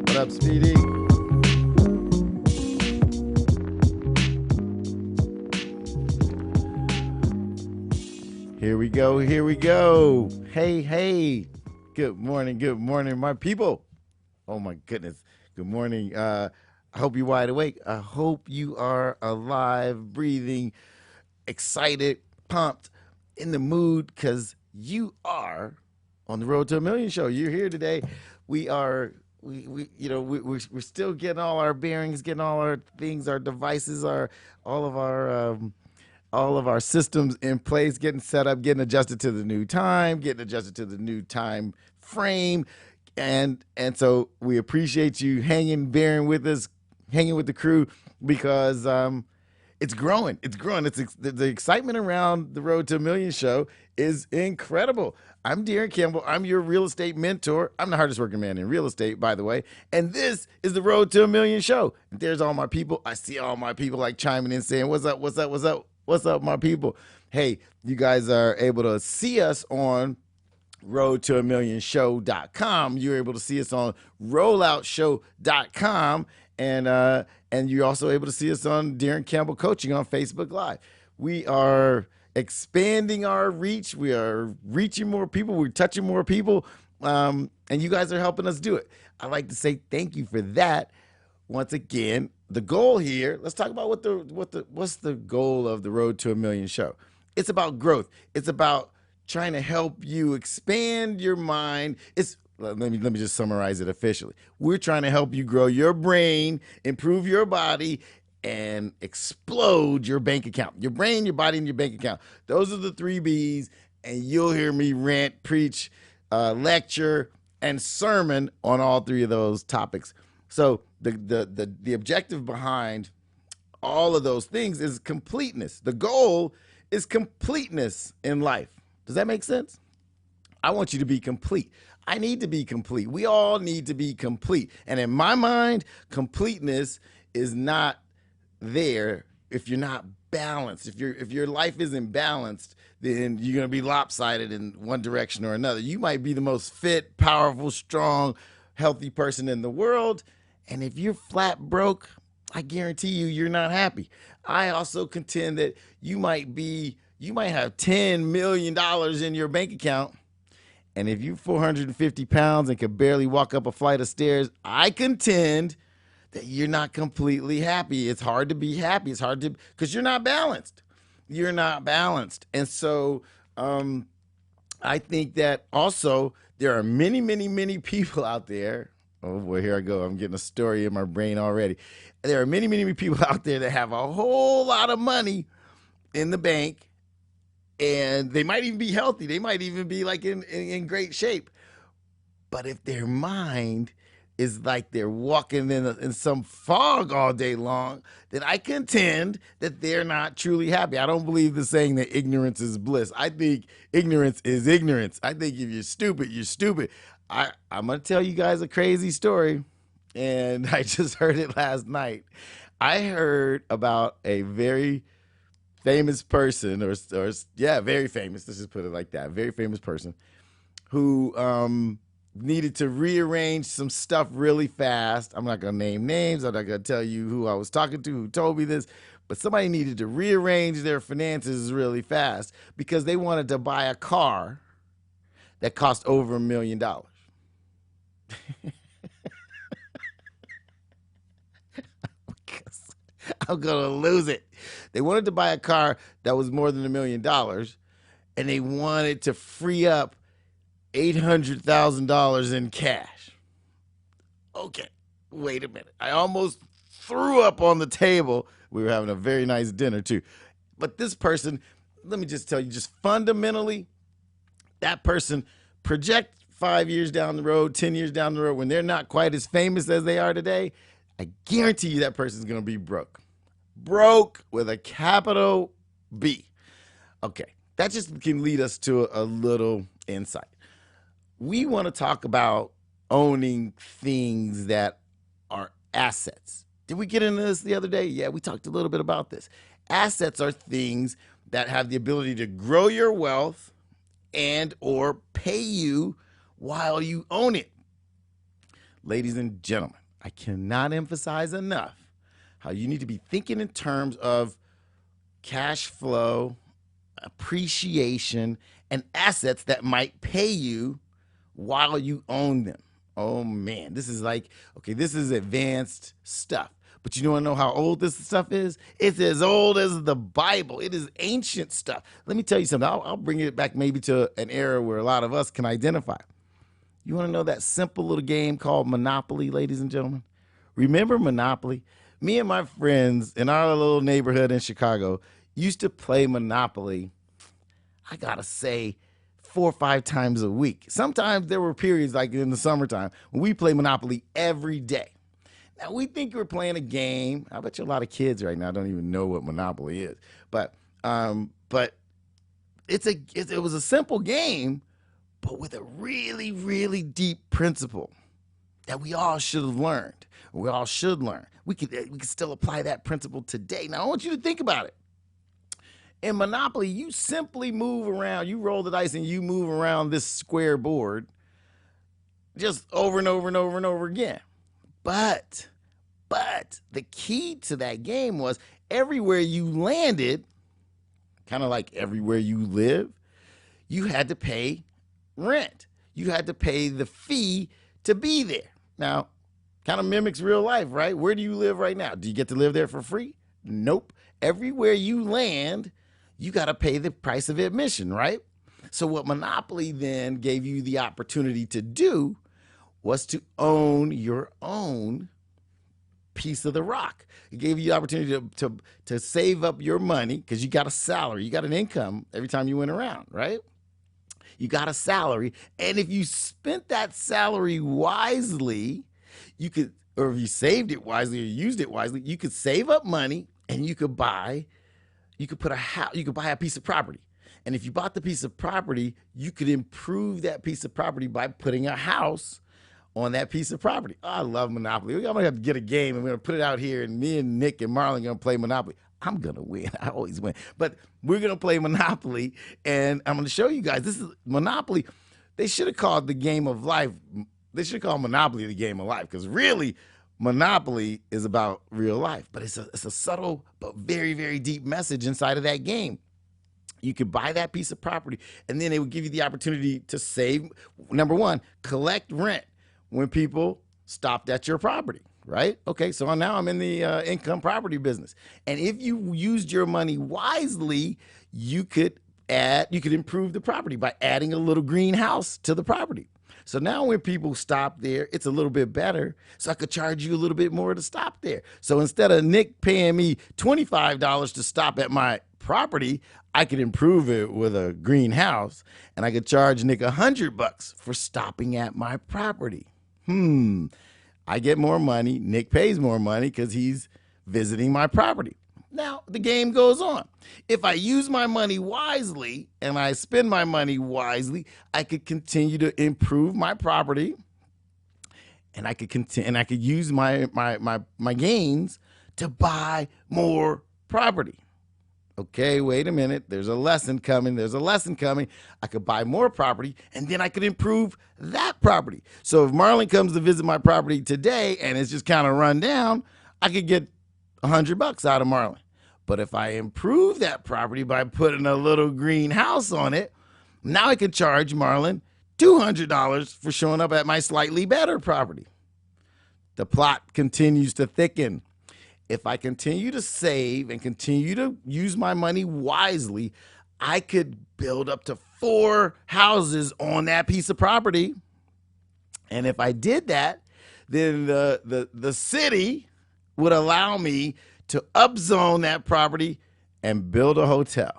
What up, Speedy? Here we go. Here we go. Hey, hey. Good morning, my people. Oh, my goodness. Good morning. I hope you're wide awake. I hope you are alive, breathing, excited, pumped, in the mood, because you are on the Road to a Million show. You're here today. We're still getting all our bearings, getting all our things, our devices, all of our systems in place, getting set up, getting adjusted to the new time, getting adjusted to the new time frame. And so we appreciate you bearing with us, hanging with the crew, because it's growing. It's growing. The excitement around the Road to a Million show is incredible. I'm Daron Campbell. I'm your real estate mentor. I'm the hardest working man in real estate, by the way. And this is the Road to a Million show. And there's all my people. I see all my people like chiming in saying, what's up, what's up, what's up, what's up, my people. Hey, you guys are able to see us on roadtoamillionshow.com. You're able to see us on rolloutshow.com. And you're also able to see us on Daron Campbell Coaching on Facebook Live. We are expanding our reach. We are reaching more people. We're touching more people. And you guys are helping us do it. I'd like to say thank you for that. Once again, the goal here, let's talk about what's the goal of the Road to a Million show. It's about growth. It's about trying to help you expand your mind. Let me just summarize it officially. We're trying to help you grow your brain, improve your body, and explode your bank account. Your brain, your body, and your bank account. Those are the 3 B's, and you'll hear me rant, preach, lecture, and sermon on all 3 of those topics. So the objective behind all of those things is completeness. The goal is completeness in life. Does that make sense? I want you to be complete. I need to be complete. We all need to be complete. And in my mind, completeness is not there if you're not balanced. If your life isn't balanced, then you're going to be lopsided in one direction or another. You might be the most fit, powerful, strong, healthy person in the world. And if you're flat broke, I guarantee you're not happy. I also contend that you might have $10 million in your bank account. And if you're 450 pounds and can barely walk up a flight of stairs, I contend that you're not completely happy. It's hard to be happy. It's hard to, because you're not balanced. You're not balanced. And so I think that also there are many, many, many people out there. Oh boy, here I go. I'm getting a story in my brain already. There are many, many people out there that have a whole lot of money in the bank, and they might even be healthy. They might even be like in great shape. But if their mind is like they're walking in some fog all day long, then I contend that they're not truly happy. I don't believe the saying that ignorance is bliss. I think ignorance is ignorance. I think if you're stupid, you're stupid. I'm going to tell you guys a crazy story, and I just heard it last night. I heard about a very famous person, or yeah, very famous. Let's just put it like that. Very famous person who needed to rearrange some stuff really fast. I'm not going to name names. I'm not going to tell you who I was talking to, who told me this, but somebody needed to rearrange their finances really fast because they wanted to buy a car that cost over $1 million. I'm going to lose it. They wanted to buy a car that was more than $1 million, and they wanted to free up $800,000 in cash. Okay, wait a minute. I almost threw up on the table. We were having a very nice dinner too. But this person, let me just tell you, just fundamentally, that person project 5 years down the road, 10 years down the road, when they're not quite as famous as they are today, I guarantee you that person's going to be broke. Broke with a capital B. Okay, that just can lead us to a little insight. We want to talk about owning things that are assets. Did we get into this the other day? Yeah, we talked a little bit about this. Assets are things that have the ability to grow your wealth and or pay you while you own it. Ladies and gentlemen, I cannot emphasize enough how you need to be thinking in terms of cash flow, appreciation, and assets that might pay you while you own them. Oh man, this is like, okay, this is advanced stuff. But you want to know how old this stuff is? It's as old as the Bible. It is ancient stuff. Let me tell you something. I'll bring it back maybe to an era where a lot of us can identify. You want to know that simple little game called Monopoly, ladies and gentlemen? Remember Monopoly? Me and my friends in our little neighborhood in Chicago used to play Monopoly, I gotta say, 4 or 5 times a week. Sometimes there were periods like in the summertime when we play Monopoly every day. Now we think we're playing a game. I bet you a lot of kids right now don't even know what Monopoly is. But it was a simple game, but with a really, really deep principle that we all should have learned. We all should learn. We could still apply that principle today. Now I want you to think about it. In Monopoly, you simply move around. You roll the dice and you move around this square board just over and over and over and over again. But the key to that game was everywhere you landed, kind of like everywhere you live, you had to pay rent. You had to pay the fee to be there. Now, kind of mimics real life, right? Where do you live right now? Do you get to live there for free? Nope. Everywhere you land, you got to pay the price of admission, right? So what Monopoly then gave you the opportunity to do was to own your own piece of the rock. It gave you the opportunity to save up your money because you got a salary. You got an income every time you went around, right? You got a salary. And if you spent that salary wisely, you could, or if you saved it wisely or used it wisely, you could save up money and you could buy a piece of property. And if you bought the piece of property, you could improve that piece of property by putting a house on that piece of property. Oh, I love Monopoly. I'm gonna have to get a game and we're gonna put it out here, and me and Nick and Marlon are gonna play Monopoly. I'm gonna win. I always win. But we're gonna play Monopoly, and I'm gonna show you guys. This is Monopoly. They should have called the game of life. They should call Monopoly the game of life, because really, Monopoly is about real life. But it's a subtle but very, very deep message inside of that game. You could buy that piece of property, and then they would give you the opportunity to save. Number one, collect rent when people stopped at your property, right? Okay, so now I'm in the income property business. And if you used your money wisely, you could improve the property by adding a little greenhouse to the property. So now when people stop there, it's a little bit better. So I could charge you a little bit more to stop there. So instead of Nick paying me $25 to stop at my property, I could improve it with a greenhouse, and I could charge Nick $100 for stopping at my property. I get more money. Nick pays more money because he's visiting my property. Now, the game goes on. If I use my money wisely and I spend my money wisely, I could continue to improve my property, and I could use my gains to buy more property. Okay, wait a minute. There's a lesson coming. I could buy more property, and then I could improve that property. So if Marlon comes to visit my property today and it's just kind of run down, I could get $100 out of Marlon. But if I improve that property by putting a little greenhouse on it, now I can charge Marlon $200 for showing up at my slightly better property. The plot continues to thicken. If I continue to save and continue to use my money wisely, I could build up to 4 houses on that piece of property. And if I did that, then the city would allow me to upzone that property and build a hotel.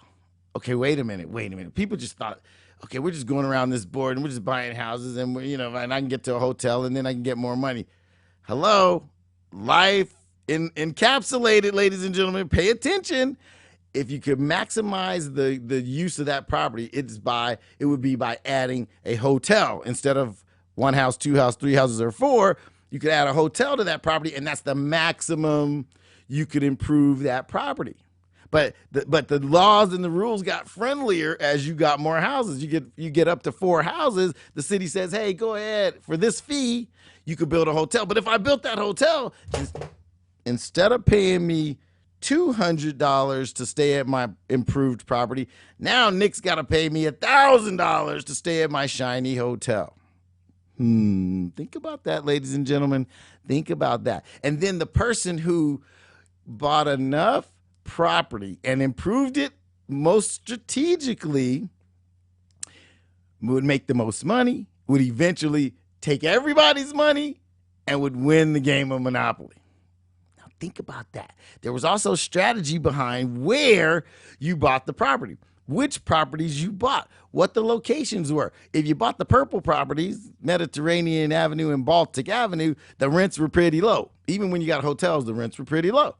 Okay, wait a minute. People just thought, okay, we're just going around this board and we're just buying houses, and and I can get to a hotel and then I can get more money. Hello, life encapsulated, ladies and gentlemen. Pay attention. If you could maximize the use of that property, it would be by adding a hotel instead of 1 house, 2 houses, 3 houses, or 4. You could add a hotel to that property, and that's the maximum you could improve that property. But the laws and the rules got friendlier as you got more houses. You get up to 4 houses. The city says, hey, go ahead, for this fee, you could build a hotel. But if I built that hotel, instead of paying me $200 to stay at my improved property, now Nick's got to pay me $1,000 to stay at my shiny hotel. Think about that, ladies and gentlemen. Think about that. And then the person who bought enough property and improved it most strategically would make the most money, would eventually take everybody's money, and would win the game of Monopoly. Now think about that. There was also strategy behind where you bought the property, which properties you bought, what the locations were. If you bought the purple properties, Mediterranean Avenue and Baltic Avenue, the rents were pretty low. Even when you got hotels, the rents were pretty low.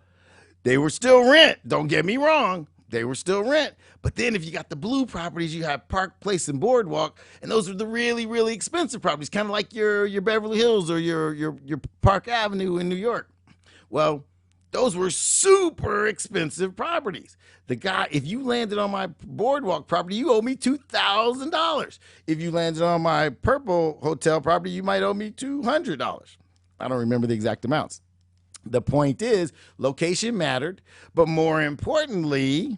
They were still rent. Don't get me wrong. They were still rent. But then if you got the blue properties, you have Park Place and Boardwalk, and those are the really, really expensive properties, kind of like your Beverly Hills or your Park Avenue in New York. Well, those were super expensive properties. The guy, if you landed on my Boardwalk property, you owe me $2,000. If you landed on my purple hotel property, you might owe me $200. I don't remember the exact amounts. The point is, location mattered, but more importantly,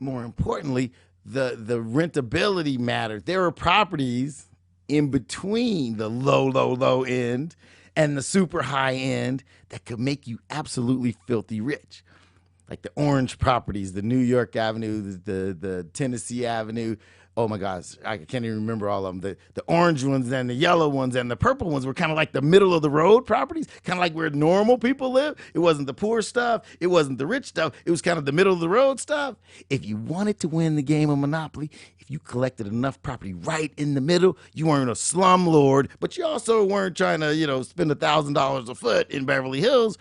the rentability mattered. There are properties in between the low end and the super high end that could make you absolutely filthy rich. Like the orange properties, the New York Avenue, the Tennessee Avenue. Oh my gosh, I can't even remember all of them. The orange ones and the yellow ones and the purple ones were kind of like the middle of the road properties, kind of like where normal people live. It wasn't the poor stuff. It wasn't the rich stuff. It was kind of the middle of the road stuff. If you wanted to win the game of Monopoly, if you collected enough property right in the middle, you weren't a slumlord, but you also weren't trying to, spend $1,000 a foot in Beverly Hills.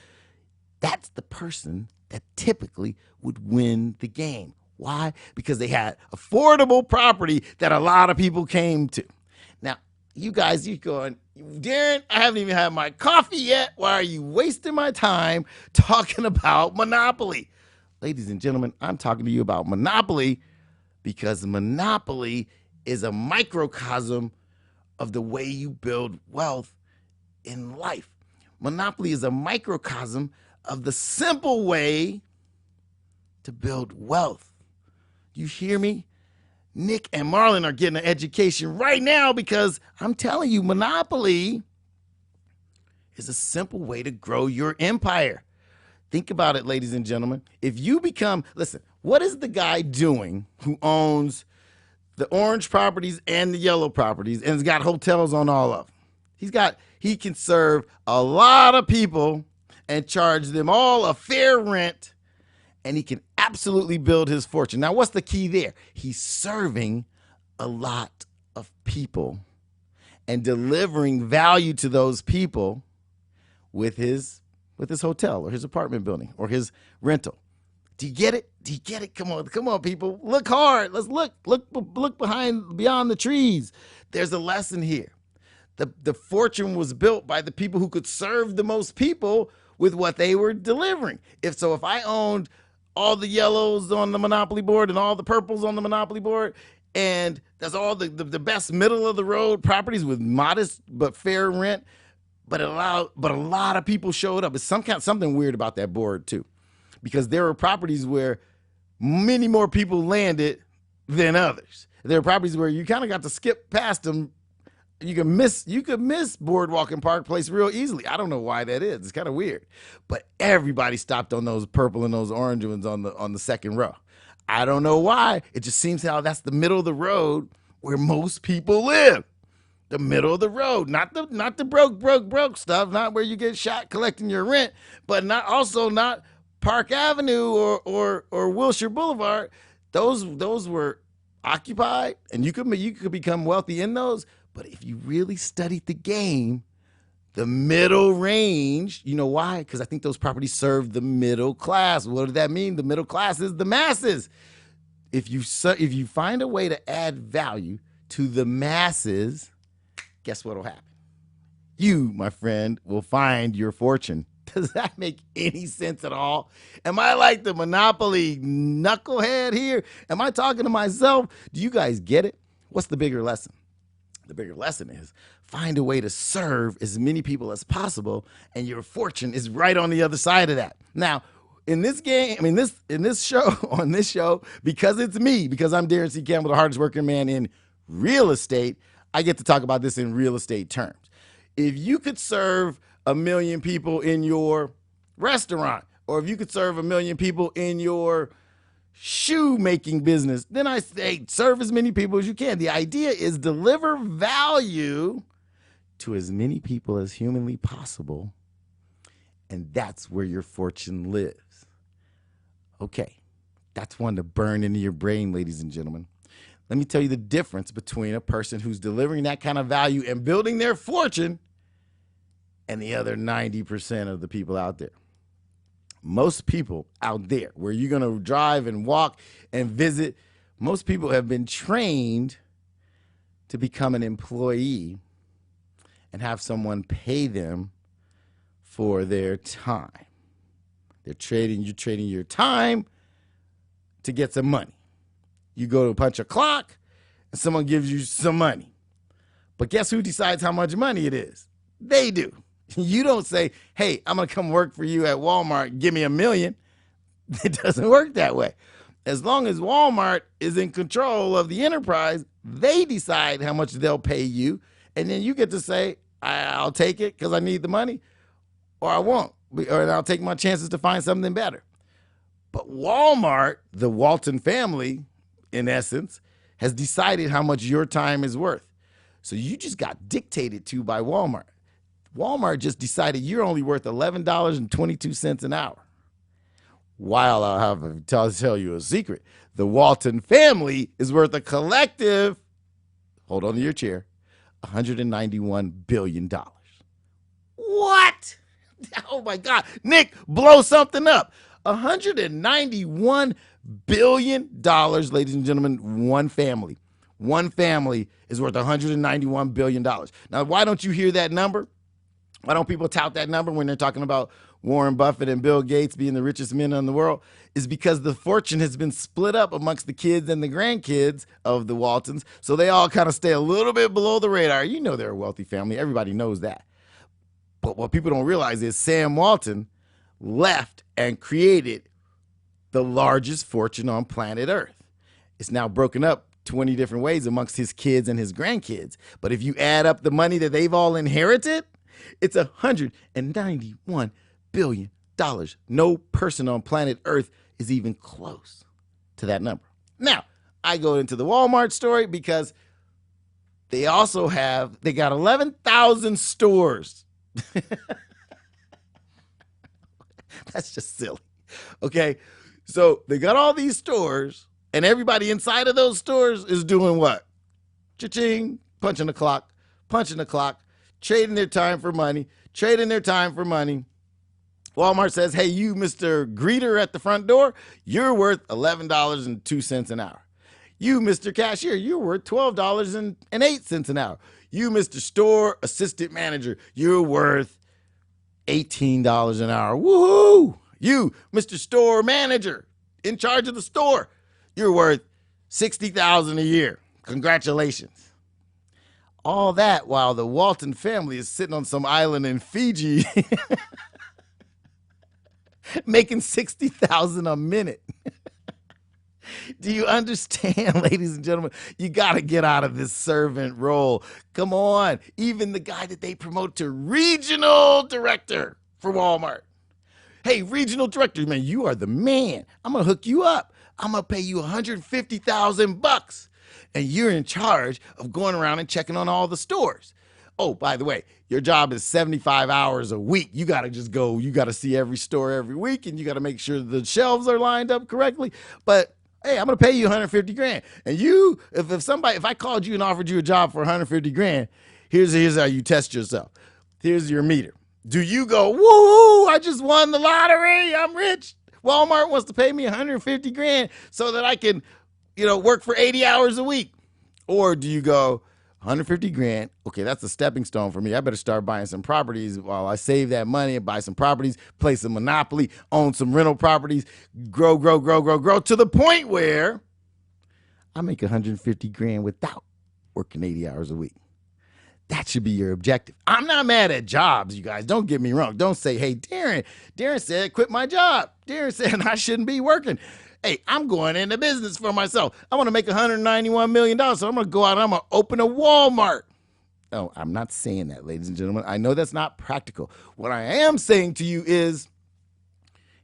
That's the person that typically would win the game. Why? Because they had affordable property that a lot of people came to. Now, you guys, you're going, Daron, I haven't even had my coffee yet. Why are you wasting my time talking about Monopoly? Ladies and gentlemen, I'm talking to you about Monopoly because Monopoly is a microcosm of the way you build wealth in life. Monopoly is a microcosm of the simple way to build wealth. You hear me? Nick and Marlon are getting an education right now because I'm telling you, Monopoly is a simple way to grow your empire. Think about it, ladies and gentlemen. If you become, listen, what is the guy doing who owns the orange properties and the yellow properties, and it's got hotels on all of them. He can serve a lot of people and charge them all a fair rent, and he can absolutely build his fortune. Now, what's the key there? He's serving a lot of people and delivering value to those people with his hotel or his apartment building or his rental. Do you get it? Do you get it? Come on, people. Look hard. Let's look beyond the trees. There's a lesson here. The fortune was built by the people who could serve the most people with what they were delivering. If I owned all the yellows on the Monopoly board and all the purples on the Monopoly board, and that's all the best middle of the road properties with modest but fair rent, but a lot of people showed up. It's something weird about that board too, because there are properties where many more people landed than others. There are properties where you kind of got to skip past them. You could miss Boardwalk and Park Place real easily. I don't know why that is. It's kind of weird. But everybody stopped on those purple and those orange ones on the second row. I don't know why. It just seems how that's the middle of the road where most people live. The middle of the road, not the broke stuff, not where you get shot collecting your rent, but not Park Avenue or Wilshire Boulevard. Those were occupied, and you could become wealthy in those. But if you really studied the game, the middle range, you know why? Because I think those properties serve the middle class. What does that mean? The middle class is the masses. If you find a way to add value to the masses, guess what will happen? You, my friend, will find your fortune. Does that make any sense at all? Am I like the Monopoly knucklehead here? Am I talking to myself? Do you guys get it? What's the bigger lesson? The bigger lesson is find a way to serve as many people as possible, and your fortune is right on the other side of that. Now, in this game, on this show, because it's me, because I'm Daron C. Campbell, the hardest working man in real estate, I get to talk about this in real estate terms. If you could serve 1 million people in your restaurant, or if you could serve 1 million people in your shoemaking business, then I say serve as many people as you can. The idea is deliver value to as many people as humanly possible, and that's where your fortune lives. Okay, that's one to burn into your brain, ladies and gentlemen. Let me tell you the difference between a person who's delivering that kind of value and building their fortune and the other 90% of the people out there. Most people out there, where you're going to drive and walk and visit, most people have been trained to become an employee and have someone pay them for their time. You're trading your time to get some money. You go to punch a clock and someone gives you some money. But guess who decides how much money it is? They do. You don't say, hey, I'm going to come work for you at Walmart, give me $1 million. It doesn't work that way. As long as Walmart is in control of the enterprise, they decide how much they'll pay you. And then you get to say, I'll take it because I need the money, or I won't, or I'll take my chances to find something better. But Walmart, the Walton family, in essence, has decided how much your time is worth. So you just got dictated to by Walmart. Walmart just decided you're only worth $11.22 an hour. While I'll have to tell you a secret, the Walton family is worth a collective, hold on to your chair, $191 billion. What? Oh my God. Nick, blow something up. $191 billion, ladies and gentlemen, one family. One family is worth $191 billion. Now, why don't you hear that number? Why don't people tout that number when they're talking about Warren Buffett and Bill Gates being the richest men in the world? Is because the fortune has been split up amongst the kids and the grandkids of the Waltons, so they all kind of stay a little bit below the radar. You know they're a wealthy family. Everybody knows that. But what people don't realize is Sam Walton left and created the largest fortune on planet Earth. It's now broken up 20 different ways amongst his kids and his grandkids. But if you add up the money that they've all inherited, it's $191 billion. No person on planet Earth is even close to that number. Now, I go into the Walmart story because they got 11,000 stores. That's just silly. Okay. So they got all these stores, and everybody inside of those stores is doing what? Cha-ching, punching the clock, trading their time for money. Walmart says, hey, you, Mr. Greeter at the front door, you're worth $11.02 an hour. You, Mr. Cashier, you're worth $12.08 an hour. You, Mr. Store Assistant Manager, you're worth $18 an hour. Woohoo! You, Mr. Store Manager, in charge of the store, you're worth $60,000 a year. Congratulations. All that while the Walton family is sitting on some island in Fiji making $60,000 a minute. Do you understand, ladies and gentlemen? You got to get out of this servant role. Come on. Even the guy that they promote to regional director for Walmart. Hey, regional director, man, you are the man. I'm going to hook you up. I'm going to pay you $150,000. And you're in charge of going around and checking on all the stores. Oh, by the way, your job is 75 hours a week. You got to just go. You got to see every store every week, and you got to make sure the shelves are lined up correctly. But hey, I'm going to pay you $150,000. And you, if I called you and offered you a job for $150,000, here's how you test yourself. Here's your meter. Do you go, woo, I just won the lottery, I'm rich. Walmart wants to pay me $150,000 so that I can, work for 80 hours a week. Or do you go, $150,000, okay, that's a stepping stone for me. I better start buying some properties while I save that money and buy some properties, play some Monopoly, own some rental properties, grow to the point where I make $150,000 without working 80 hours a week. That should be your objective. I'm not mad at jobs, you guys. Don't get me wrong. Don't say, hey, Daron said quit my job. Daron said I shouldn't be working. Hey, I'm going into business for myself. I want to make $191 million, so I'm going to go out and I'm going to open a Walmart. No, I'm not saying that, ladies and gentlemen. I know that's not practical. What I am saying to you is,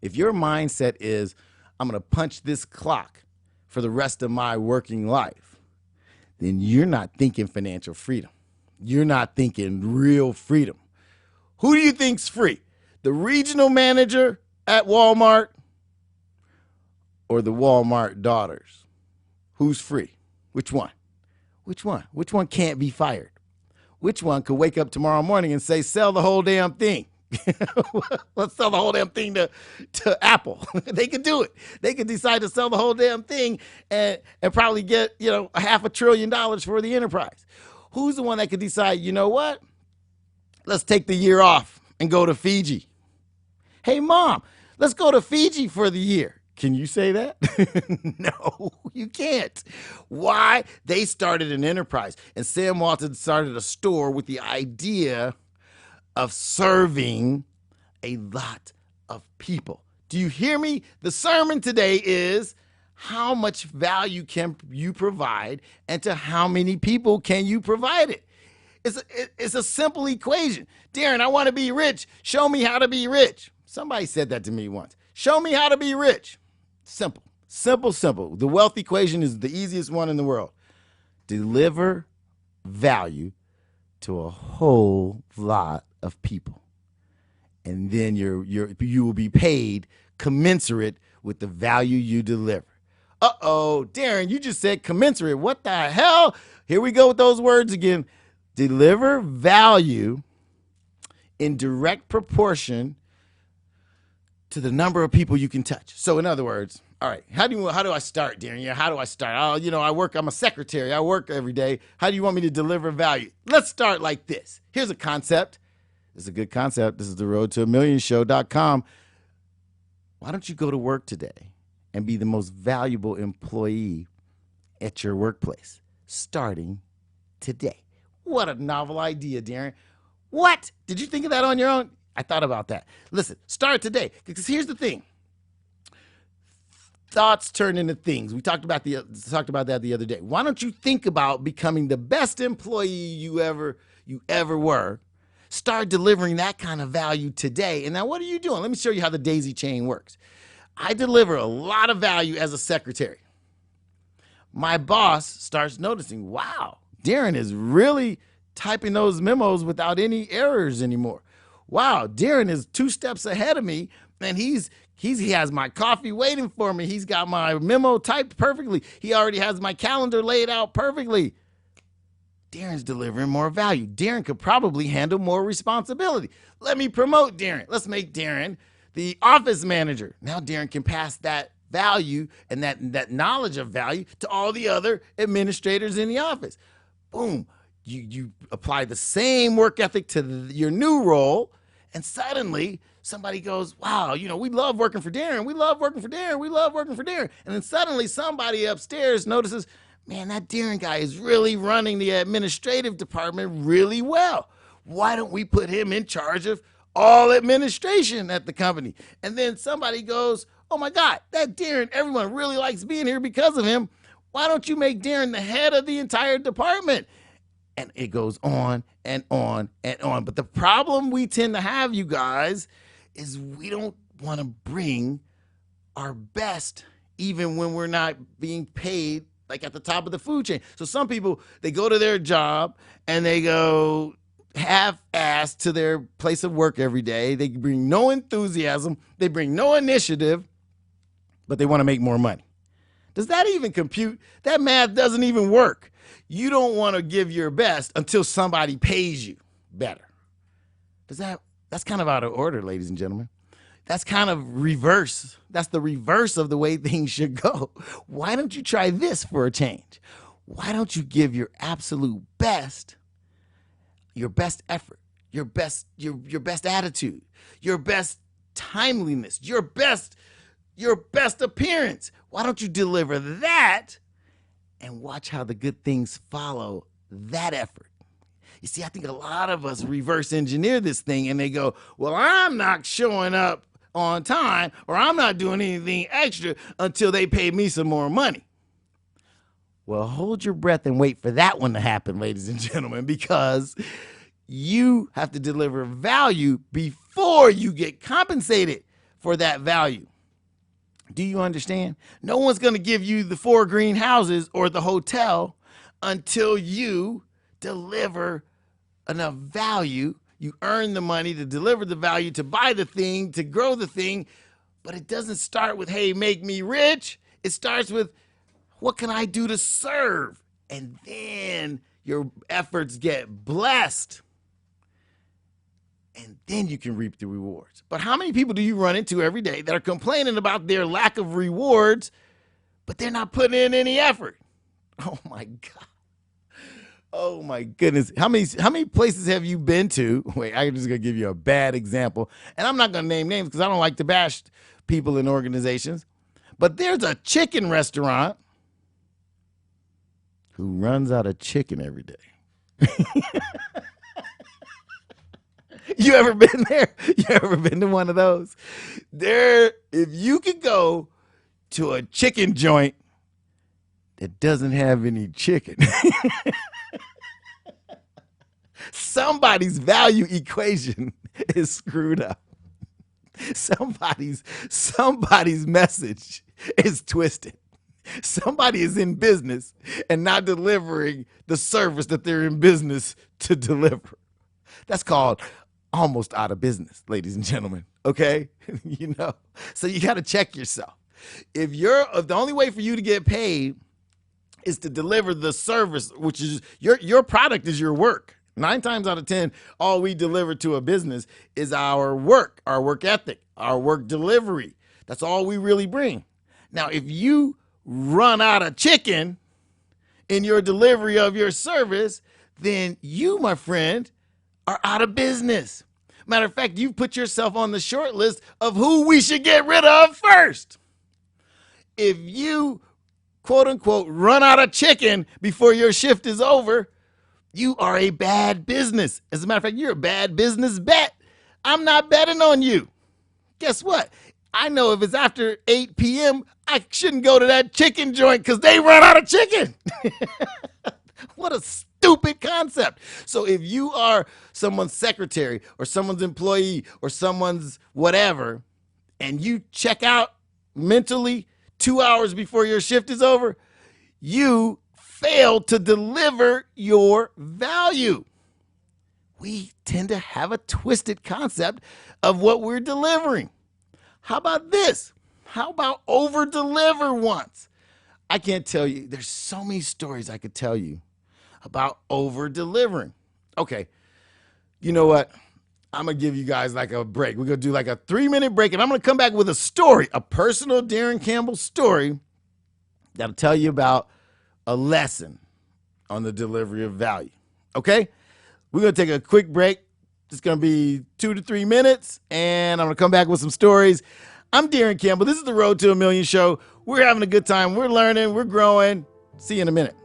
if your mindset is, I'm going to punch this clock for the rest of my working life, then you're not thinking financial freedom. You're not thinking real freedom. Who do you think's free? The regional manager at Walmart or the Walmart daughters? Who's free? Which one? Which one can't be fired? Which one could wake up tomorrow morning and say, sell the whole damn thing? Let's sell the whole damn thing to Apple. They could do it. They could decide to sell the whole damn thing and probably get, $500 billion for the enterprise. Who's the one that could decide, you know what? Let's take the year off and go to Fiji. Hey, Mom, let's go to Fiji for the year. Can you say that? No, you can't. Why? They started an enterprise, and Sam Walton started a store with the idea of serving a lot of people. Do you hear me? The sermon today is, how much value can you provide, and to how many people can you provide it? It's a simple equation. Daron, I want to be rich. Show me how to be rich. Somebody said that to me once. Show me how to be rich. Simple. The wealth equation is the easiest one in the world. Deliver value to a whole lot of people. And then you will be paid commensurate with the value you deliver. Uh-oh, Daron, you just said commensurate. What the hell? Here we go with those words again. Deliver value in direct proportion to the number of people you can touch. So in other words, all right, how do I start, Daron? How do I start? I'm a secretary. I work every day. How do you want me to deliver value? Let's start like this. Here's a concept. This is a good concept. This is the road to $1,000,000show.com. Why don't you go to work today and be the most valuable employee at your workplace, starting today? What a novel idea, Daron. What? Did you think of that on your own? I thought about that. Listen, start today, because here's the thing. Thoughts turn into things. We talked about that the other day. Why don't you think about becoming the best employee you ever were? Start delivering that kind of value today. And now what are you doing? Let me show you how the daisy chain works. I deliver a lot of value as a secretary. my boss starts noticing, wow, Daron is really typing those memos without any errors anymore. Wow, Daron is 2 steps ahead of me, and he has my coffee waiting for me. He's got my memo typed perfectly. He already has my calendar laid out perfectly. Daron's delivering more value. Daron could probably handle more responsibility. Let me promote Daron. Let's make Daron the office manager. Now Daron can pass that value and that knowledge of value to all the other administrators in the office. Boom. You apply the same work ethic to your new role, and suddenly somebody goes, wow, we love working for Daron. We love working for Daron. We love working for Daron. And then suddenly somebody upstairs notices, man, that Daron guy is really running the administrative department really well. Why don't we put him in charge of all administration at the company? And then somebody goes, oh my God, that Daron, everyone really likes being here because of him. Why don't you make Daron the head of the entire department? And it goes on and on and on. But the problem we tend to have, you guys, is we don't want to bring our best even when we're not being paid like at the top of the food chain. So some people, they go to their job and they go half-assed to their place of work every day. They bring no enthusiasm. They bring no initiative, but they want to make more money. Does that even compute? That math doesn't even work. You don't want to give your best until somebody pays you better. That's kind of out of order, ladies and gentlemen. That's kind of reverse. That's the reverse of the way things should go. Why don't you try this for a change? Why don't you give your absolute best, your best effort, your best attitude, your best timeliness, your best appearance? Why don't you deliver that and watch how the good things follow that effort? You see, I think a lot of us reverse engineer this thing and they go, well, I'm not showing up on time, or I'm not doing anything extra until they pay me some more money. Well, hold your breath and wait for that one to happen, ladies and gentlemen, because you have to deliver value before you get compensated for that value. Do you understand? No one's going to give you the 4 green houses or the hotel until you deliver enough value. You earn the money to deliver the value, to buy the thing, to grow the thing. But it doesn't start with, hey, make me rich. It starts with, what can I do to serve? And then your efforts get blessed. And then you can reap the rewards. But how many people do you run into every day that are complaining about their lack of rewards, but they're not putting in any effort? Oh my God. Oh my goodness. How many places have you been to? Wait, I'm just going to give you a bad example. And I'm not going to name names because I don't like to bash people in organizations. But there's a chicken restaurant who runs out of chicken every day. You ever been there? You ever been to one of those? If you could go to a chicken joint that doesn't have any chicken, somebody's value equation is screwed up. Somebody's message is twisted. Somebody is in business and not delivering the service that they're in business to deliver. That's called almost out of business, ladies and gentlemen. Okay? So you got to check yourself. If the only way for you to get paid is to deliver the service, which is your product is your work. 9 times out of 10, all we deliver to a business is our work ethic, our work delivery. That's all we really bring. Now, if you run out of chicken in your delivery of your service, then you, my friend, are out of business. Matter of fact, you put yourself on the short list of who we should get rid of first. If you, quote unquote, run out of chicken before your shift is over, you are a bad business. As a matter of fact, you're a bad business bet. I'm not betting on you. Guess what? I know if it's after 8 p.m., I shouldn't go to that chicken joint because they run out of chicken. What a stupid concept. So if you are someone's secretary or someone's employee or someone's whatever, and you check out mentally 2 hours before your shift is over, You failed to deliver your value. We tend to have a twisted concept of what we're delivering. How about this? How about over deliver once? I can't tell you. There's so many stories I could tell you about over delivering. Okay, you know what? I'm going to give you guys like a break. We're going to do like a 3-minute break, and I'm going to come back with a story, a personal Daron Campbell story that'll tell you about a lesson on the delivery of value. Okay? We're going to take a quick break. It's going to be 2 to 3 minutes, and I'm going to come back with some stories. I'm Daron Campbell. This is the Road to a Million show. We're having a good time. We're learning. We're growing. See you in a minute.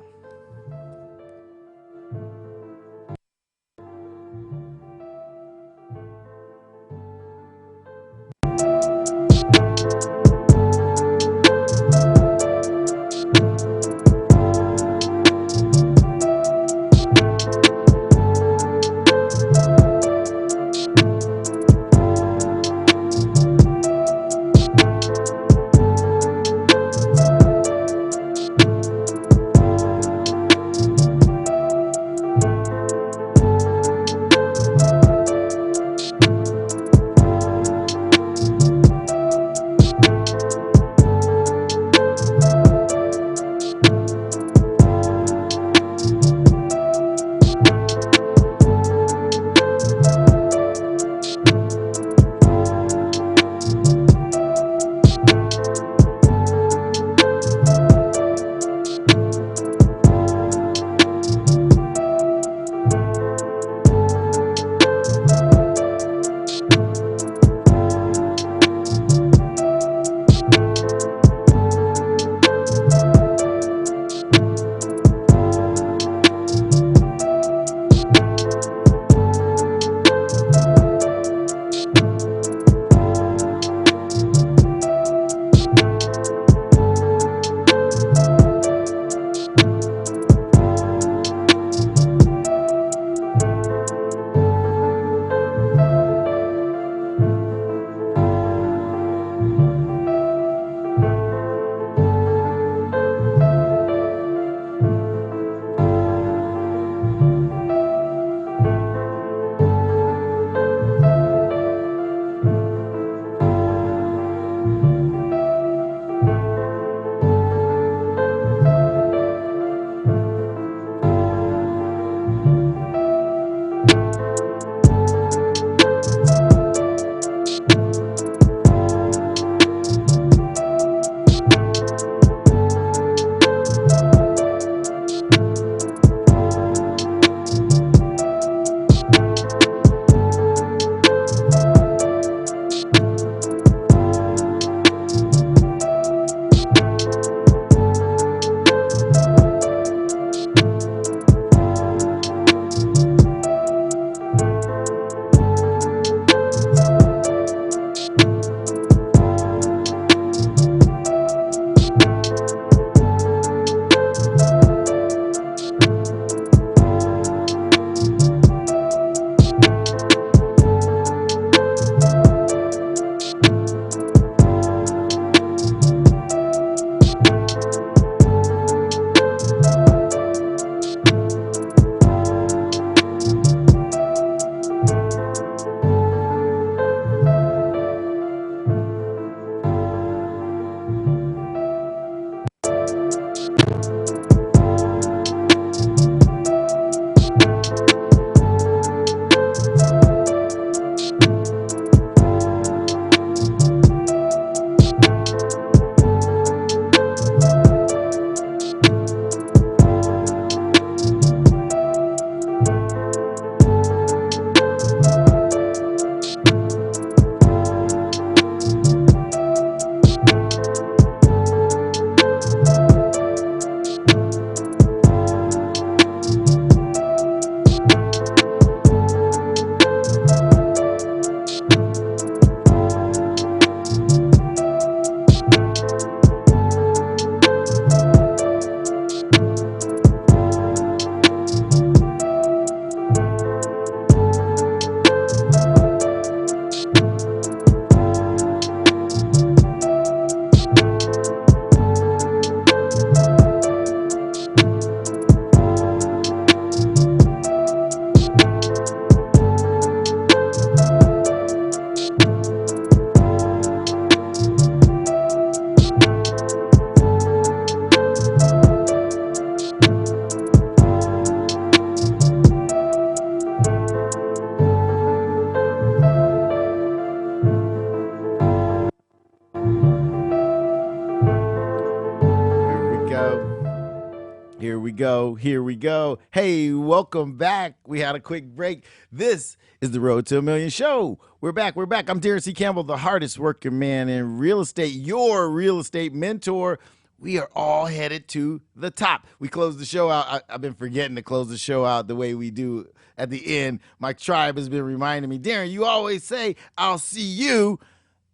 Here we go. Hey, welcome back. We had a quick break. This is the Road to a Million show. We're back. I'm Daron C. Campbell, the hardest working man in real estate, your real estate mentor. We are all headed to the top. We closed the show out. I've been forgetting to close the show out the way we do at the end. My tribe has been reminding me, Daron, you always say, I'll see you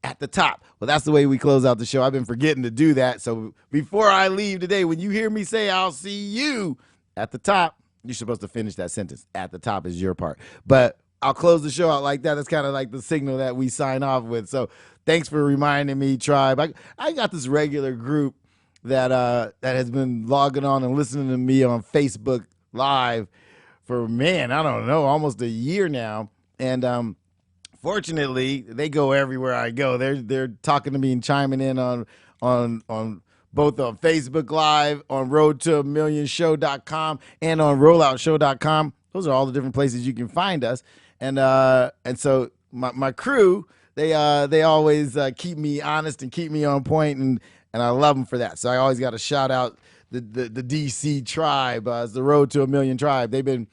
at the top. Well, that's the way we close out the show. I've been forgetting to do that. So before I leave today, when you hear me say, I'll see you at the top, you're supposed to finish that sentence. At the top is your part. But I'll close the show out like that. That's kind of like the signal that we sign off with. So thanks for reminding me, tribe. I got this regular group that has been logging on and listening to me on Facebook Live for, man, I don't know, almost a year now. And fortunately, they go everywhere I go. They're talking to me and chiming in on both on Facebook Live, on roadtoamillionshow.com, and on rolloutshow.com. Those are all the different places you can find us. And so my crew, they always keep me honest and keep me on point, and I love them for that. So I always got to shout out the DC tribe, it's the Road to a Million tribe. They've been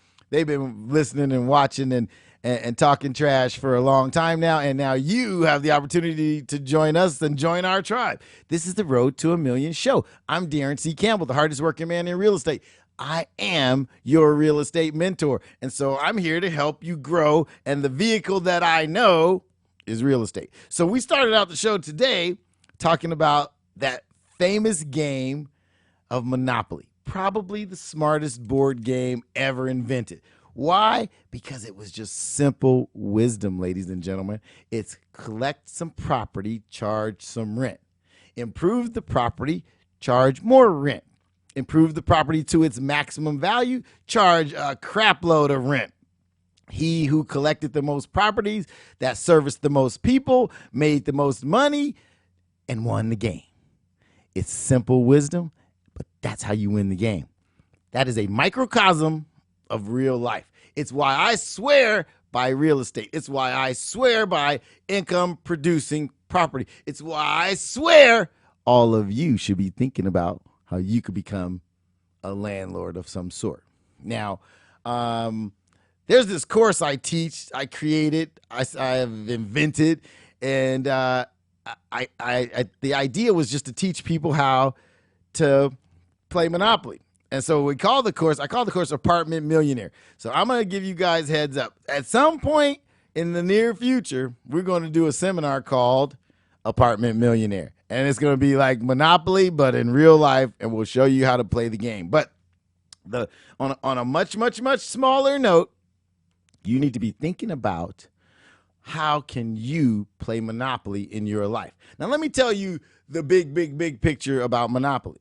listening and watching and talking trash for a long time now, and now you have the opportunity to join us and join our tribe. This is the Road to a Million show. I'm Daron C. Campbell, the hardest working man in real estate. I am your real estate mentor, and so I'm here to help you grow, and the vehicle that I know is real estate. So we started out the show today talking about that famous game of Monopoly, probably the smartest board game ever invented. Why? Because it was just simple wisdom, ladies and gentlemen. It's collect some property, charge some rent. Improve the property, charge more rent. Improve the property to its maximum value, charge a crap load of rent. He who collected the most properties, that serviced the most people, made the most money, and won the game. It's simple wisdom, but that's how you win the game. That is a microcosm of real life. It's why I swear by real estate. It's why I swear by income producing property. It's why I swear all of you should be thinking about how you could become a landlord of some sort. Now, there's this course I teach, I created, I have invented, and the idea was just to teach people how to play Monopoly. And so I call the course Apartment Millionaire. So I'm going to give you guys heads up. At some point in the near future, we're going to do a seminar called Apartment Millionaire. And it's going to be like Monopoly, but in real life, and we'll show you how to play the game. But on a much, much, much smaller note, you need to be thinking about how can you play Monopoly in your life. Now, let me tell you the big picture about Monopoly.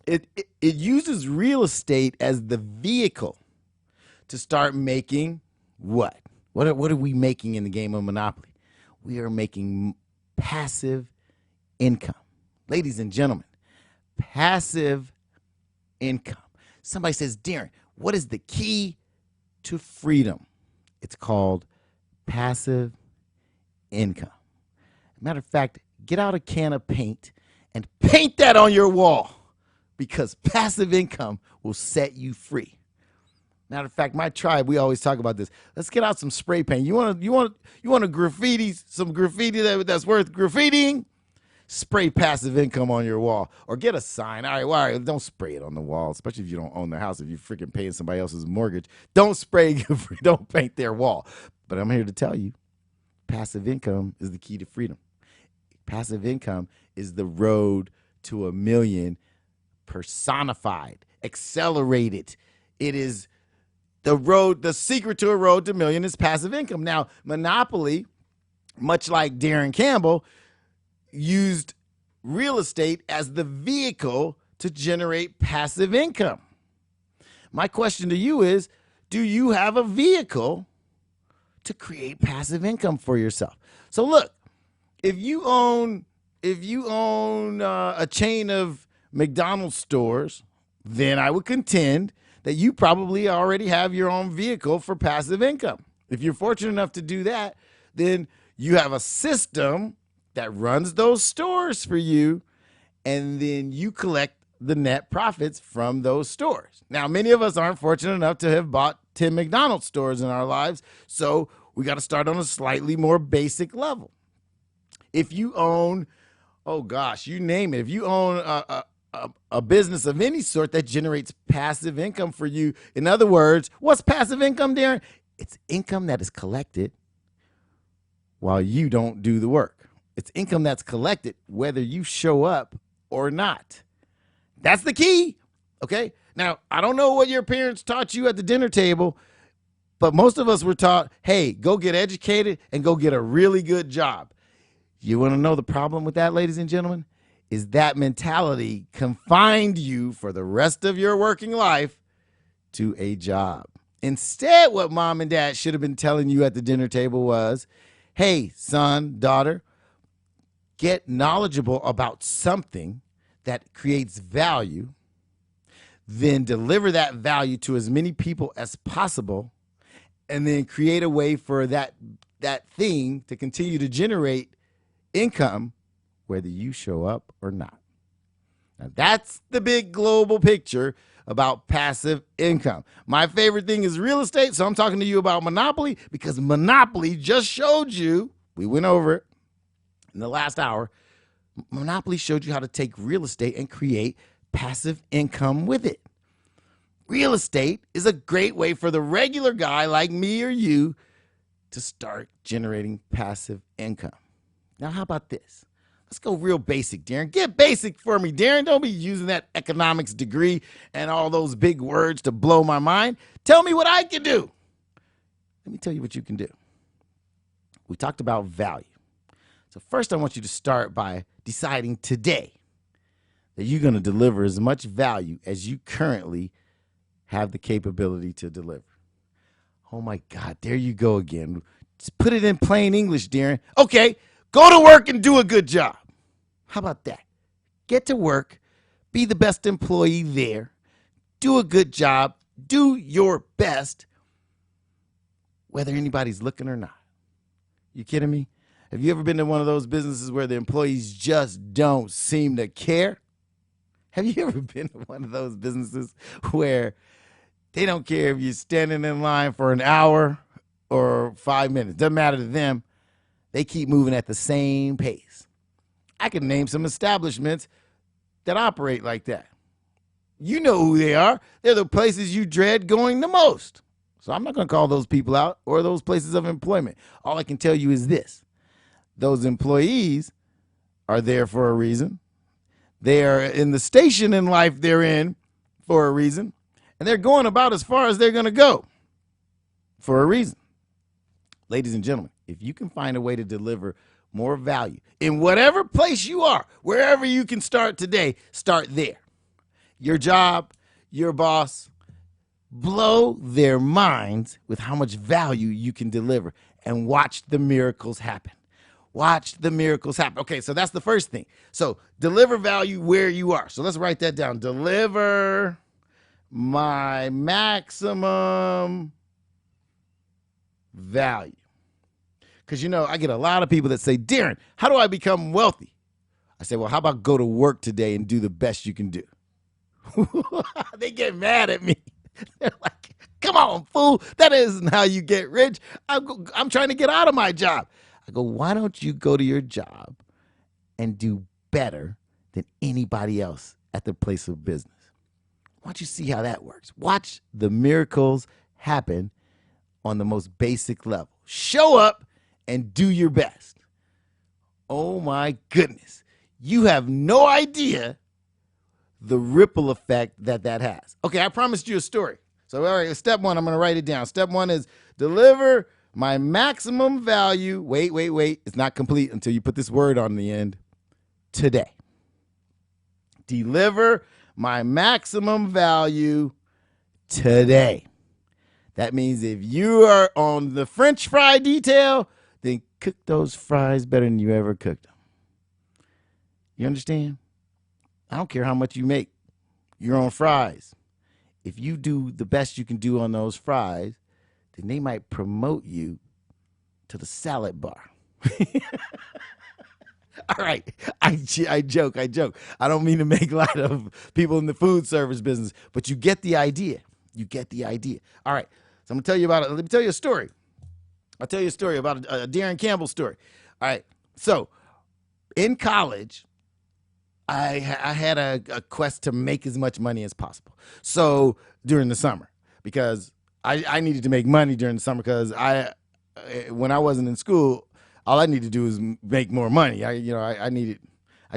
It uses real estate as the vehicle to start making what? What are we making in the game of Monopoly? We are making passive income. Ladies and gentlemen, passive income. Somebody says, Daron, what is the key to freedom? It's called passive income. Matter of fact, get out a can of paint and paint that on your wall, because passive income will set you free. Matter of fact, my tribe, we always talk about this. Let's get out some spray paint. You want to graffiti, some graffiti that's worth graffitiing? Spray passive income on your wall, or get a sign. All right, don't spray it on the wall, especially if you don't own the house. If you're freaking paying somebody else's mortgage, don't paint their wall. But I'm here to tell you, passive income is the key to freedom. Passive income is the road to a million personified, accelerated. It is the secret to a road to a million is passive income. Now, Monopoly, much like Daron Campbell, used real estate as the vehicle to generate passive income. My question to you is, do you have a vehicle to create passive income for yourself? So look, if you own a chain of McDonald's stores, then I would contend that you probably already have your own vehicle for passive income. If you're fortunate enough to do that, then you have a system that runs those stores for you, and then you collect the net profits from those stores. Now, many of us aren't fortunate enough to have bought 10 McDonald's stores in our lives, so we got to start on a slightly more basic level. If you own, oh gosh, you name it, if you own a business of any sort that generates passive income for you, in other words, what's passive income, Darren? It's income that is collected while you don't do the work. It's income that's collected whether you show up or not. That's the key, okay? Now, I don't know what your parents taught you at the dinner table, but most of us were taught, hey, go get educated and go get a really good job. You want to know the problem with that, ladies and gentlemen? Is that mentality confined you for the rest of your working life to a job. Instead, what mom and dad should have been telling you at the dinner table was, hey, son, daughter, get knowledgeable about something that creates value, then deliver that value to as many people as possible, and then create a way for that thing to continue to generate income whether you show up or not. Now, that's the big global picture about passive income. My favorite thing is real estate, so I'm talking to you about Monopoly because Monopoly just showed you, we went over it in the last hour, Monopoly showed you how to take real estate and create passive income with it. Real estate is a great way for the regular guy like me or you to start generating passive income. Now, how about this? Let's go real basic, Darren. Get basic for me, Darren. Don't be using that economics degree and all those big words to blow my mind. Tell me what I can do. Let me tell you what you can do. We talked about value. So first, I want you to start by deciding today that you're going to deliver as much value as you currently have the capability to deliver. Oh my God, there you go again. Just put it in plain English, Darren. Okay, go to work and do a good job. How about that? Get to work, be the best employee there, do a good job, do your best, whether anybody's looking or not. You kidding me? Have you ever been to one of those businesses where the employees just don't seem to care? Have you ever been to one of those businesses where they don't care if you're standing in line for an hour or 5 minutes? Doesn't matter to them. They keep moving at the same pace. I can name some establishments that operate like that. You know who they are. They're the places you dread going the most. So I'm not going to call those people out or those places of employment. All I can tell you is this. Those employees are there for a reason. They are in the station in life they're in for a reason. And they're going about as far as they're going to go for a reason. Ladies and gentlemen, if you can find a way to deliver more value in whatever place you are, wherever you can start today, start there. Your job, your boss, blow their minds with how much value you can deliver and watch the miracles happen. Watch the miracles happen. Okay, so that's the first thing. So deliver value where you are. So let's write that down. Deliver my maximum value. Because, you know, I get a lot of people that say, Darren, how do I become wealthy? I say, well, how about go to work today and do the best you can do? They get mad at me. They're like, come on, fool. That isn't how you get rich. I'm trying to get out of my job. I go, why don't you go to your job and do better than anybody else at the place of business? Why don't you see how that works? Watch the miracles happen on the most basic level. Show up and do your best. Oh my goodness. You have no idea the ripple effect that has. Okay, I promised you a story. So, all right, step one, I'm going to write it down. Step one is deliver my maximum value. Wait. It's not complete until you put this word on the end. Today. Deliver my maximum value today. That means if you are on the French fry detail, then cook those fries better than you ever cooked them. You understand? I don't care how much you make. You're on fries. If you do the best you can do on those fries, then they might promote you to the salad bar. All right. I joke. I joke. I don't mean to make light of people in the food service business, but you get the idea. You get the idea. All right. So I'm going to tell you about it. Let me tell you a story. I'll tell you a story about a Daron Campbell story. All right. So in college, I had a quest to make as much money as possible. So during the summer, because I needed to make money during the summer because when I wasn't in school, all I needed to do was make more money. I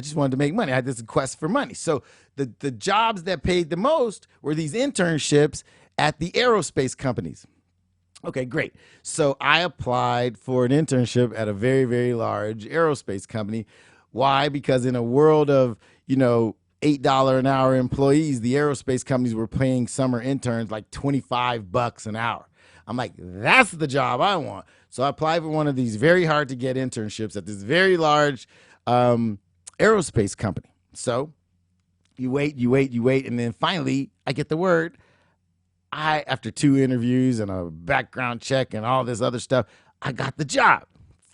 just wanted to make money. I had this quest for money. So the jobs that paid the most were these internships at the aerospace companies. Okay, great. So I applied for an internship at a very, very large aerospace company. Why? Because in a world of, $8 an hour employees, the aerospace companies were paying summer interns like $25 an hour. I'm like, that's the job I want. So I applied for one of these very hard to get internships at this very large aerospace company. So you wait, and then finally I get the word. After 2 interviews and a background check and all this other stuff, I got the job.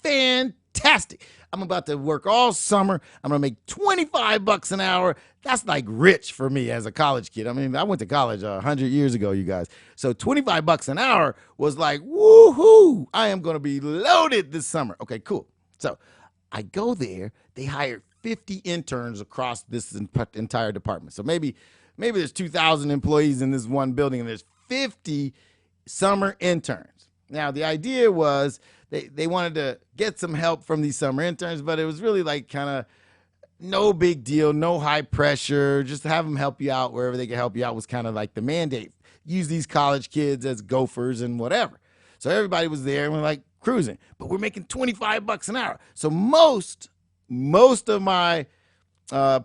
Fantastic. I'm about to work all summer. I'm going to make $25 an hour. That's like rich for me as a college kid. I mean, I went to college 100 years ago, you guys. So $25 an hour was like, woohoo, I am going to be loaded this summer. Okay, cool. So I go there. They hired 50 interns across this entire department. So maybe there's 2,000 employees in this one building, and there's 50 summer interns. Now, the idea was they wanted to get some help from these summer interns, but it was really like kind of no big deal, no high pressure. Just have them help you out wherever they can help you out was kind of like the mandate. Use these college kids as gophers and whatever. So everybody was there and we're like cruising, but we're making $25 an hour. So most of my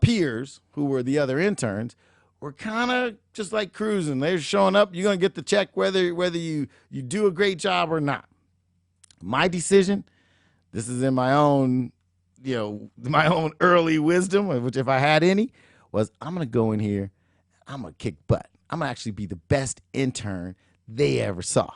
peers, who were the other interns, were kind of just like cruising. They're showing up. You're going to get the check whether you do a great job or not. My decision, this is in my own, my own early wisdom, which if I had any, was I'm going to go in here. I'm going to kick butt. I'm going to actually be the best intern they ever saw.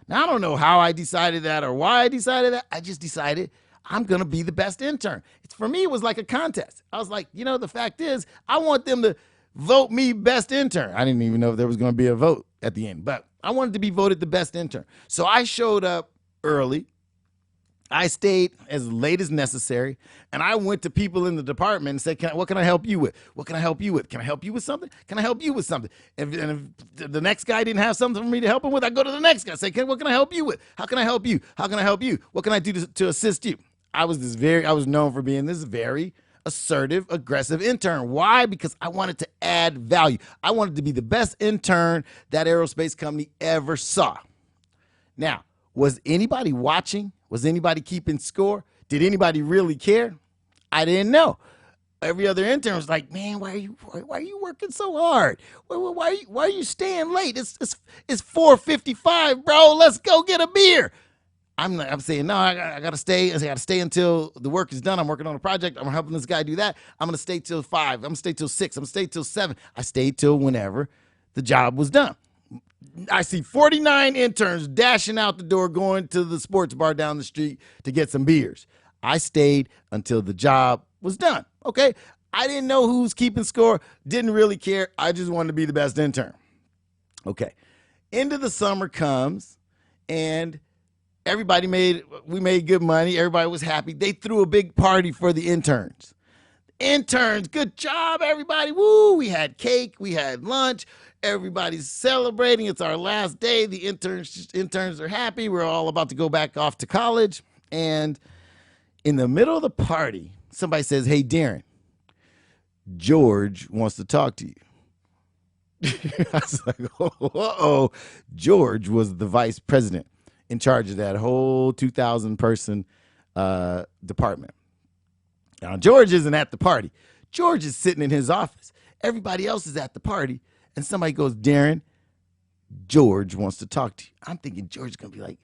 Now, I don't know how I decided that or why I decided that. I just decided I'm going to be the best intern. For me, it was like a contest. I was like, the fact is, I want them to vote me best intern. I didn't even know if there was going to be a vote at the end, but I wanted to be voted the best intern. So I showed up early. I stayed as late as necessary, and I went to people in the department and said, what can I help you with? What can I help you with? Can I help you with something? Can I help you with something? And if the next guy didn't have something for me to help him with, I go to the next guy and say, what can I help you with? How can I help you? How can I help you? What can I do to assist you? I was known for being this very assertive, aggressive intern. Why? Because I wanted to add value. I wanted to be the best intern that aerospace company ever saw. Now, was anybody watching? Was anybody keeping score? Did anybody really care? I didn't know. Every other intern was like, "Man, why are you working so hard? Why are you staying late? It's 4:55, bro. Let's go get a beer." I'm saying, no, I got to stay. I got to stay until the work is done. I'm working on a project. I'm helping this guy do that. I'm going to stay till 5. I'm going to stay till 6. I'm going to stay till 7. I stayed till whenever the job was done. I see 49 interns dashing out the door, going to the sports bar down the street to get some beers. I stayed until the job was done. Okay. I didn't know who's keeping score. Didn't really care. I just wanted to be the best intern. Okay. End of the summer comes and we made good money. Everybody was happy. They threw a big party for the interns. Interns, good job, everybody. Woo, we had cake, we had lunch. Everybody's celebrating. It's our last day. The interns are happy. We're all about to go back off to college. And in the middle of the party, somebody says, "Hey, Daron, George wants to talk to you." I was like, uh-oh. George was the vice president in charge of that whole 2,000 person department. Now, George isn't at the party. George is sitting in his office. Everybody else is at the party. And somebody goes, "Daron, George wants to talk to you." I'm thinking George's going to be like,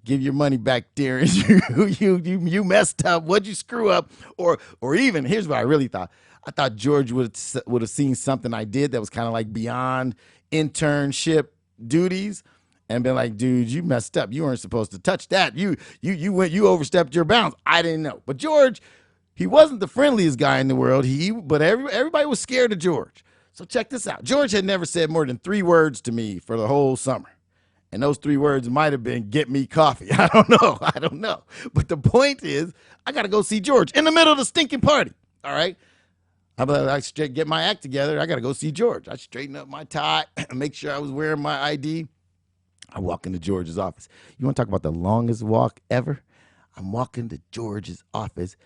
"Give your money back, Daron. you messed up. What'd you screw up?" Or even, here's what I really thought. I thought George would have seen something I did that was kind of like beyond internship duties and been like, "Dude, you messed up. You weren't supposed to touch that. You overstepped your bounds." I didn't know. But George He wasn't the friendliest guy in the world, but everybody was scared of George. So check this out. George had never said more than 3 words to me for the whole summer. And those 3 words might have been, get me coffee. I don't know. But the point is, I got to go see George in the middle of the stinking party. All right. I get my act together. I got to go see George. I straighten up my tie, make sure I was wearing my ID. I walk into George's office. You want to talk about the longest walk ever? I'm walking to George's office.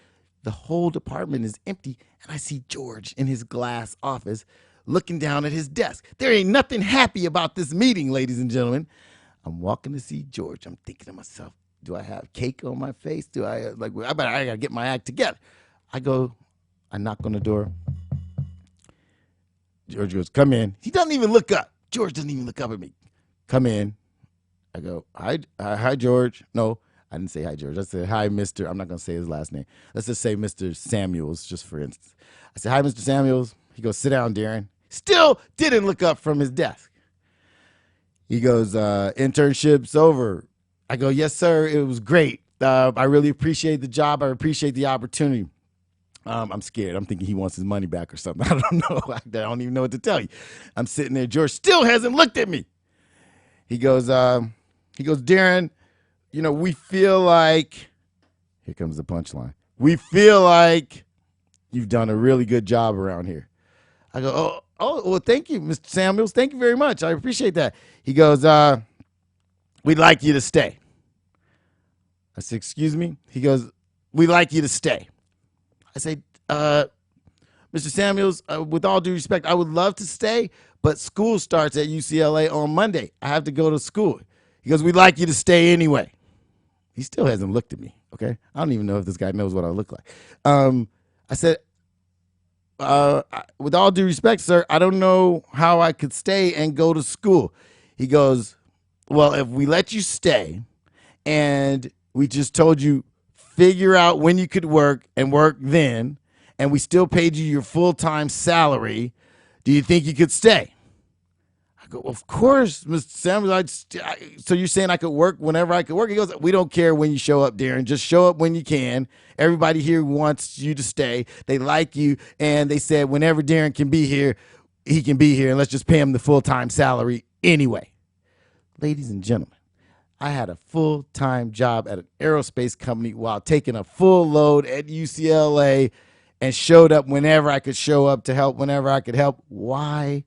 The whole department is empty, and I see George in his glass office looking down at his desk. There ain't nothing happy about this meeting, ladies and gentlemen. I'm walking to see George. I'm thinking to myself, do I have cake on my face? I gotta get my act together. I knock on the door. George goes, come in. He doesn't even look up. George doesn't even look up at me. Come in. I go, hi, George. No, I didn't say hi, George. I said, hi, Mr. I'm not going to say his last name. Let's just say Mr. Samuels, just for instance. I said, hi, Mr. Samuels. He goes, sit down, Daron. Still didn't look up from his desk. He goes, internship's over. I go, yes, sir. It was great. I really appreciate the job. I appreciate the opportunity. I'm scared. I'm thinking he wants his money back or something. I don't know. I don't even know what to tell you. I'm sitting there. George still hasn't looked at me. He goes, Daron, we feel like, here comes the punchline. We feel like you've done a really good job around here. I go, well, thank you, Mr. Samuels. Thank you very much. I appreciate that. He goes, we'd like you to stay. I said, excuse me? He goes, we'd like you to stay. I say, Mr. Samuels, with all due respect, I would love to stay, but school starts at UCLA on Monday. I have to go to school. He goes, we'd like you to stay anyway. He still hasn't looked at me, okay? I don't even know if this guy knows what I look like. I said, with all due respect, sir, I don't know how I could stay and go to school. He goes, well, if we let you stay and we just told you figure out when you could work and work then, and we still paid you your full-time salary, do you think you could stay? I go, of course, Mr. Samuels. So you're saying I could work whenever I could work? He goes, we don't care when you show up, Daron. Just show up when you can. Everybody here wants you to stay. They like you, and they said whenever Daron can be here, he can be here, and let's just pay him the full-time salary anyway. Ladies and gentlemen, I had a full-time job at an aerospace company while taking a full load at UCLA and showed up whenever I could show up to help whenever I could help. Why?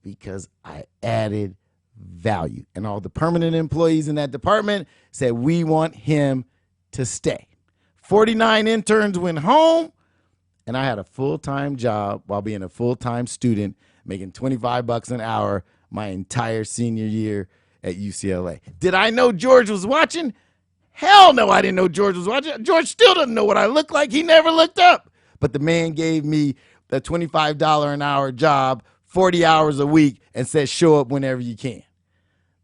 Because I added value. And all the permanent employees in that department said, we want him to stay. 49 interns went home, and I had a full-time job while being a full-time student, making $25 an hour my entire senior year at UCLA. Did I know George was watching? Hell no, I didn't know George was watching. George still doesn't know what I look like. He never looked up. But the man gave me the $25 an hour job, 40 hours a week, and said, show up whenever you can.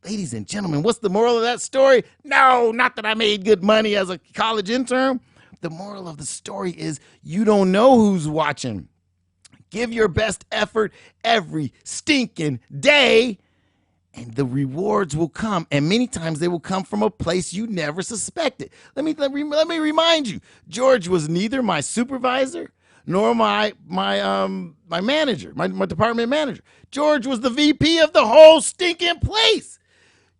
Ladies and gentlemen, what's the moral of that story? No, not that I made good money as a college intern. The moral of the story is you don't know who's watching. Give your best effort every stinking day, and the rewards will come, and many times they will come from a place you never suspected. Let me remind you, George was neither my supervisor nor my manager, my department manager. George was the VP of the whole stinking place.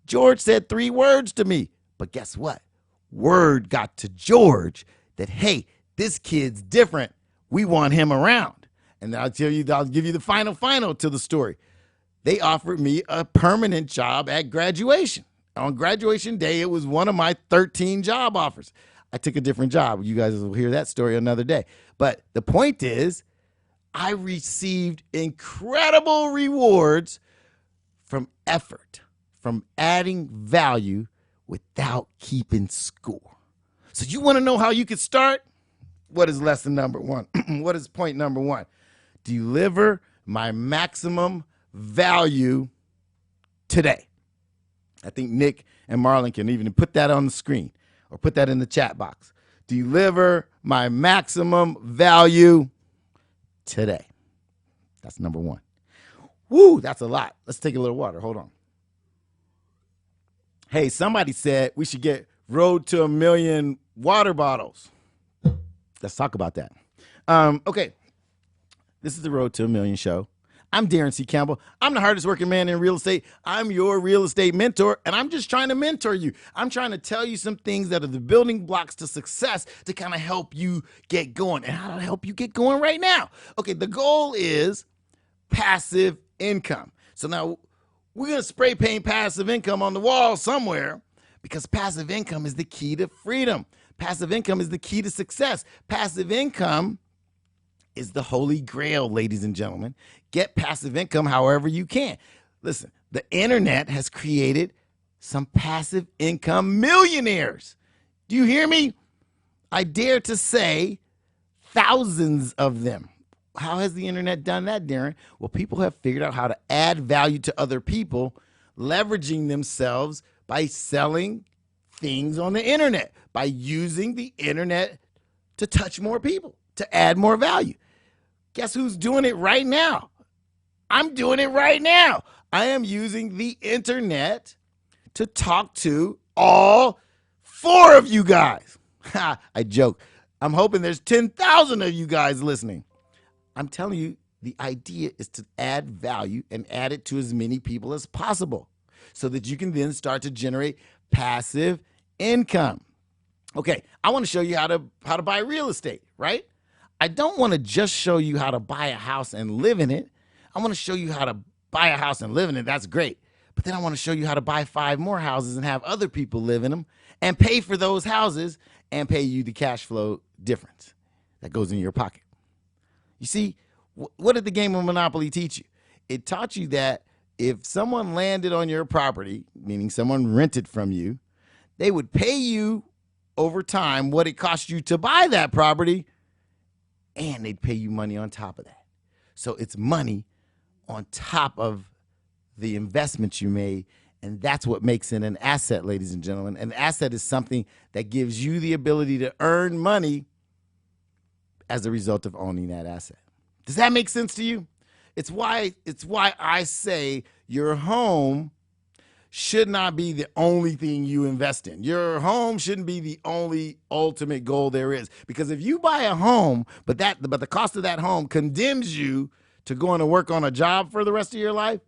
George said 3 words to me, but guess what? Word got to George that, hey, this kid's different. We want him around. And I'll give you the final to the story. They offered me a permanent job at graduation. On graduation day, it was one of my 13 job offers. I took a different job. You guys will hear that story another day. But the point is, I received incredible rewards from effort, from adding value without keeping score. So you want to know how you could start? What is lesson number 1? What is point number 1? Deliver my maximum value today. I think Nick and Marlon can even put that on the screen or put that in the chat box. Deliver my maximum value today. That's number 1. Woo, that's a lot. Let's take a little water. Hold on. Hey, somebody said we should get Road to a Million water bottles. Let's talk about that. Okay, this is the Road to a Million show. I'm Daron C. Campbell. I'm the hardest working man in real estate. I'm your real estate mentor, and I'm just trying to mentor you. I'm trying to tell you some things that are the building blocks to success to kind of help you get going, and how to help you get going right now. Okay, the goal is passive income. So now we're going to spray paint passive income on the wall somewhere, because passive income is the key to freedom. Passive income is the key to success. Passive income is the holy grail, ladies and gentlemen. Get passive income however you can. Listen, the internet has created some passive income millionaires. Do you hear me? I dare to say thousands of them. How has the internet done that, Daron? Well, people have figured out how to add value to other people, leveraging themselves by selling things on the internet, by using the internet to touch more people, to add more value. Guess who's doing it right now? I'm doing it right now. I am using the internet to talk to all 4 of you guys. I joke. I'm hoping there's 10,000 of you guys listening. I'm telling you, the idea is to add value and add it to as many people as possible so that you can then start to generate passive income. Okay, I want to show you how to buy real estate, right? I don't want to just show you how to buy a house and live in it. I want to show you how to buy a house and live in it. That's great. But then I want to show you how to buy 5 more houses and have other people live in them and pay for those houses and pay you the cash flow difference that goes in your pocket. You see, what did the game of Monopoly teach you? It taught you that if someone landed on your property, meaning someone rented from you, they would pay you over time what it cost you to buy that property, and they'd pay you money on top of that. So it's money on top of the investments you made, and that's what makes it an asset, ladies and gentlemen. An asset is something that gives you the ability to earn money as a result of owning that asset. Does that make sense to you? It's why I say your home should not be the only thing you invest in. Your home shouldn't be the only ultimate goal there is. Because if you buy a home, but the cost of that home condemns you to going to work on a job for the rest of your life,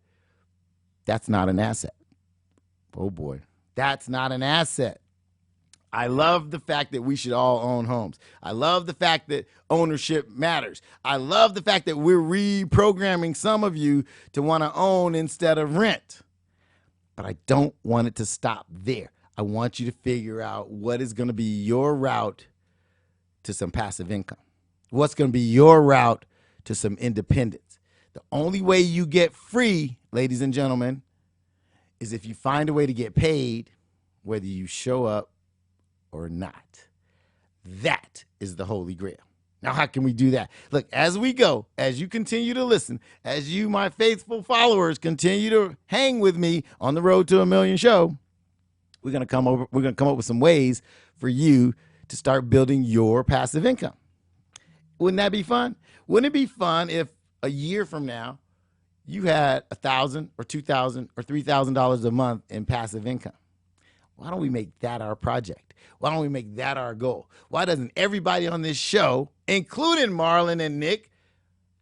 that's not an asset. Oh boy, that's not an asset. I love the fact that we should all own homes. I love the fact that ownership matters. I love the fact that we're reprogramming some of you to want to own instead of rent. But I don't want it to stop there. I want you to figure out what is going to be your route to some passive income. What's going to be your route to some independence. The only way you get free, ladies and gentlemen, is if you find a way to get paid, whether you show up or not. That is the holy grail. Now, how can we do that? Look, as we go, as you continue to listen, as you, my faithful followers, continue to hang with me on the Road to a Million show, we're gonna come up with some ways for you to start building your passive income. Wouldn't that be fun? Wouldn't it be fun if a year from now you had $1,000 or $2,000 or $3,000 a month in passive income? Why don't we make that our project? Why don't we make that our goal? Why doesn't everybody on this show, including Marlon and Nick,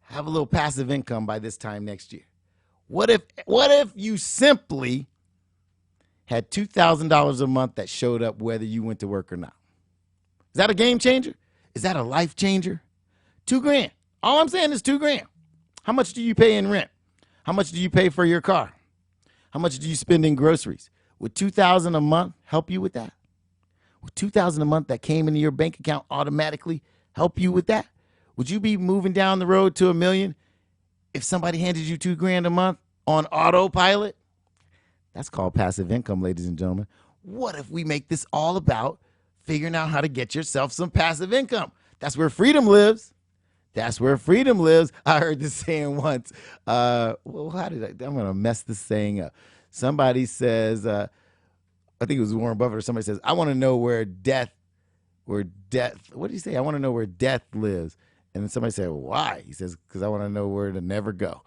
have a little passive income by this time next year? What if you simply had $2,000 a month that showed up whether you went to work or not? Is that a game changer? Is that a life changer? $2,000. All I'm saying is $2,000. How much do you pay in rent? How much do you pay for your car? How much do you spend in groceries? Would $2,000 a month help you with that? Would $2,000 a month that came into your bank account automatically help you with that? Would you be moving down the road to $1 million if somebody handed you $2,000 a month on autopilot? That's called passive income, ladies and gentlemen. What if we make this all about figuring out how to get yourself some passive income? That's where freedom lives. That's where freedom lives. I heard this saying once. I'm going to mess this saying up. Somebody says, I think it was Warren Buffett or somebody says, I want to know where death, what did he say? I want to know where death lives. And then somebody said, well, why? He says, because I want to know where to never go.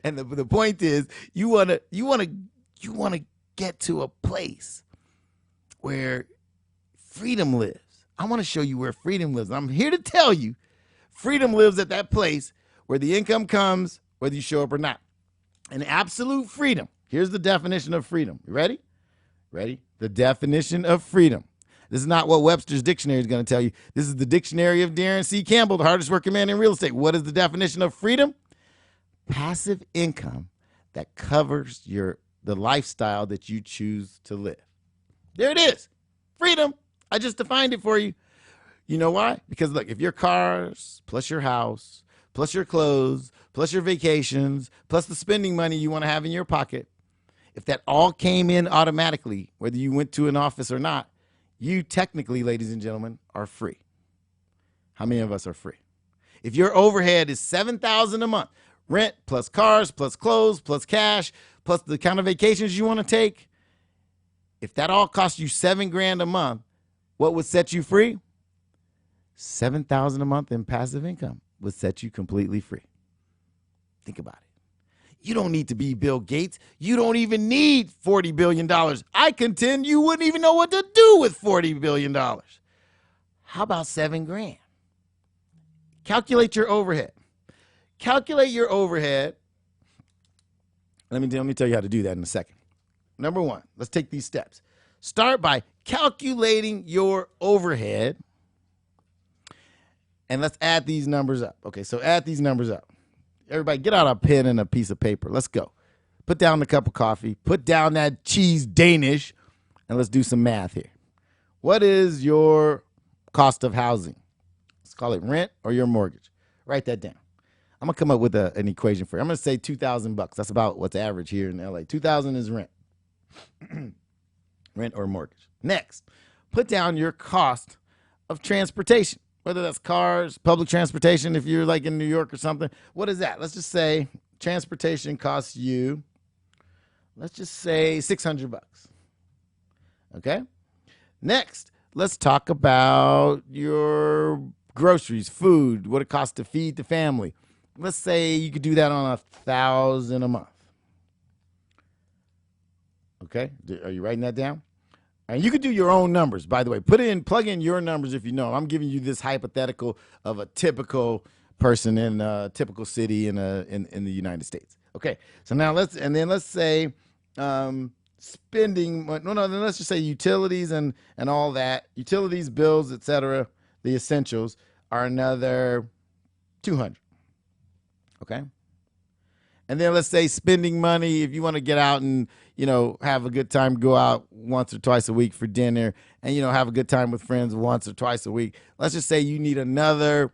And the point is, you want to get to a place where freedom lives. I want to show you where freedom lives. I'm here to tell you freedom lives at that place where the income comes, whether you show up or not. And absolute freedom. Here's the definition of freedom. You ready? Ready? The definition of freedom. This is not what Webster's dictionary is going to tell you. This is the dictionary of Daron C. Campbell, the hardest working man in real estate. What is the definition of freedom? Passive income that covers the lifestyle that you choose to live. There it is. Freedom. I just defined it for you. You know why? Because look, if your cars, plus your house, plus your clothes, plus your vacations, plus the spending money you want to have in your pocket, if that all came in automatically, whether you went to an office or not, you technically, ladies and gentlemen, are free. How many of us are free? If your overhead is $7,000 a month, rent plus cars plus clothes plus cash plus the kind of vacations you want to take, if that all costs you $7,000 a month, what would set you free? $7,000 a month in passive income would set you completely free. Think about it. You don't need to be Bill Gates. You don't even need $40 billion. I contend you wouldn't even know what to do with $40 billion. How about $7,000? Calculate your overhead. Calculate your overhead. Let me tell you how to do that in a second. Number one, let's take these steps. Start by calculating your overhead. And let's add these numbers up. Okay, so add these numbers up. Everybody get out a pen and a piece of paper. Let's go. Put down the cup of coffee. Put down that cheese Danish. And let's do some math here. What is your cost of housing? Let's call it rent or your mortgage. Write that down. I'm going to come up with an equation for you. I'm going to say $2,000. That's about what's average here in LA. $2,000 is rent. Rent or mortgage. Next, put down your cost of transportation. Whether that's cars, public transportation, if you're like in New York or something. What is that? Let's just say transportation costs you, let's just say $600. Okay? Next, let's talk about your groceries, food, what it costs to feed the family. Let's say you could do that on $1,000 a month. Okay? Are you writing that down? And you could do your own numbers, by the way. Plug in your numbers if you know. I'm giving you this hypothetical of a typical person in a typical city in the United States. Okay, so now let's say spending. Then let's just say utilities and all that. Utilities, bills, etc. The essentials are another $200. Okay. And then let's say spending money, if you want to get out and, have a good time, go out once or twice a week for dinner and, have a good time with friends once or twice a week. Let's just say you need another,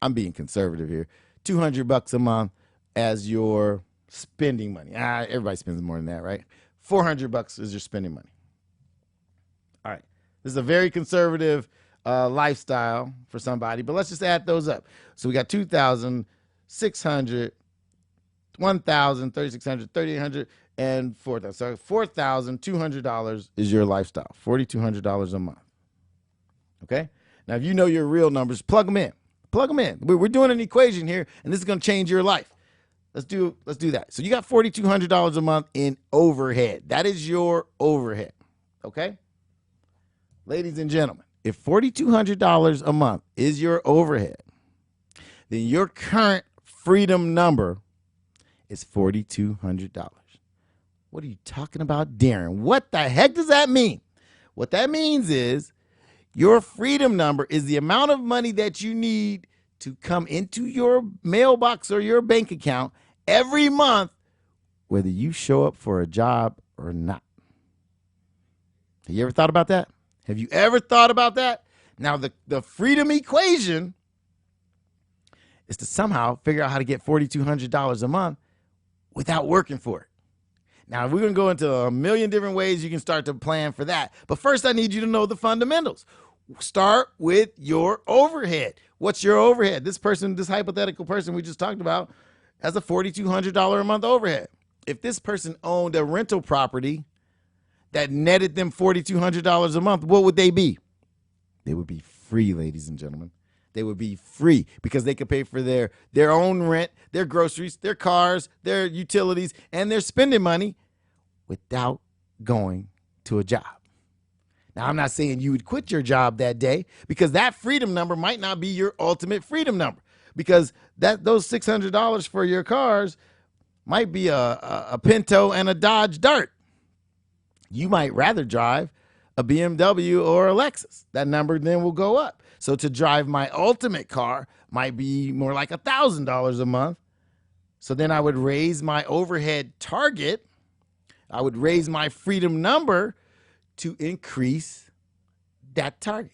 I'm being conservative here, $200 a month as your spending money. Everybody spends more than that, right? $400 is your spending money. All right. This is a very conservative lifestyle for somebody, but let's just add those up. So we got 2,600, 1,000, 3,600, 3,800, and 4,000. So $4,200 is your lifestyle. $4,200 a month. Okay. Now, if you know your real numbers, plug them in. Plug them in. We're doing an equation here, and this is going to change your life. Let's do that. So you got $4,200 a month in overhead. That is your overhead. Okay. Ladies and gentlemen, if $4,200 a month is your overhead, then your current freedom number is $4,200. What are you talking about, Daron? What the heck does that mean? What that means is your freedom number is the amount of money that you need to come into your mailbox or your bank account every month, whether you show up for a job or not. Have you ever thought about that? Have you ever thought about that? Now, the freedom equation is to somehow figure out how to get $4,200 a month without working for it. Now, we're going to go into a million different ways you can start to plan for that. But first, I need you to know the fundamentals. Start with your overhead. What's your overhead? This hypothetical person we just talked about, has a $4,200 a month overhead. If this person owned a rental property that netted them $4,200 a month, what would they be? They would be free, ladies and gentlemen. They would be free because they could pay for their own rent, their groceries, their cars, their utilities, and their spending money without going to a job. Now, I'm not saying you would quit your job that day, because that freedom number might not be your ultimate freedom number, because those $600 for your cars might be a Pinto and a Dodge Dart. You might rather drive a BMW or a Lexus. That number then will go up. So to drive my ultimate car might be more like $1,000 a month. So then I would raise my overhead target. I would raise my freedom number to increase that target.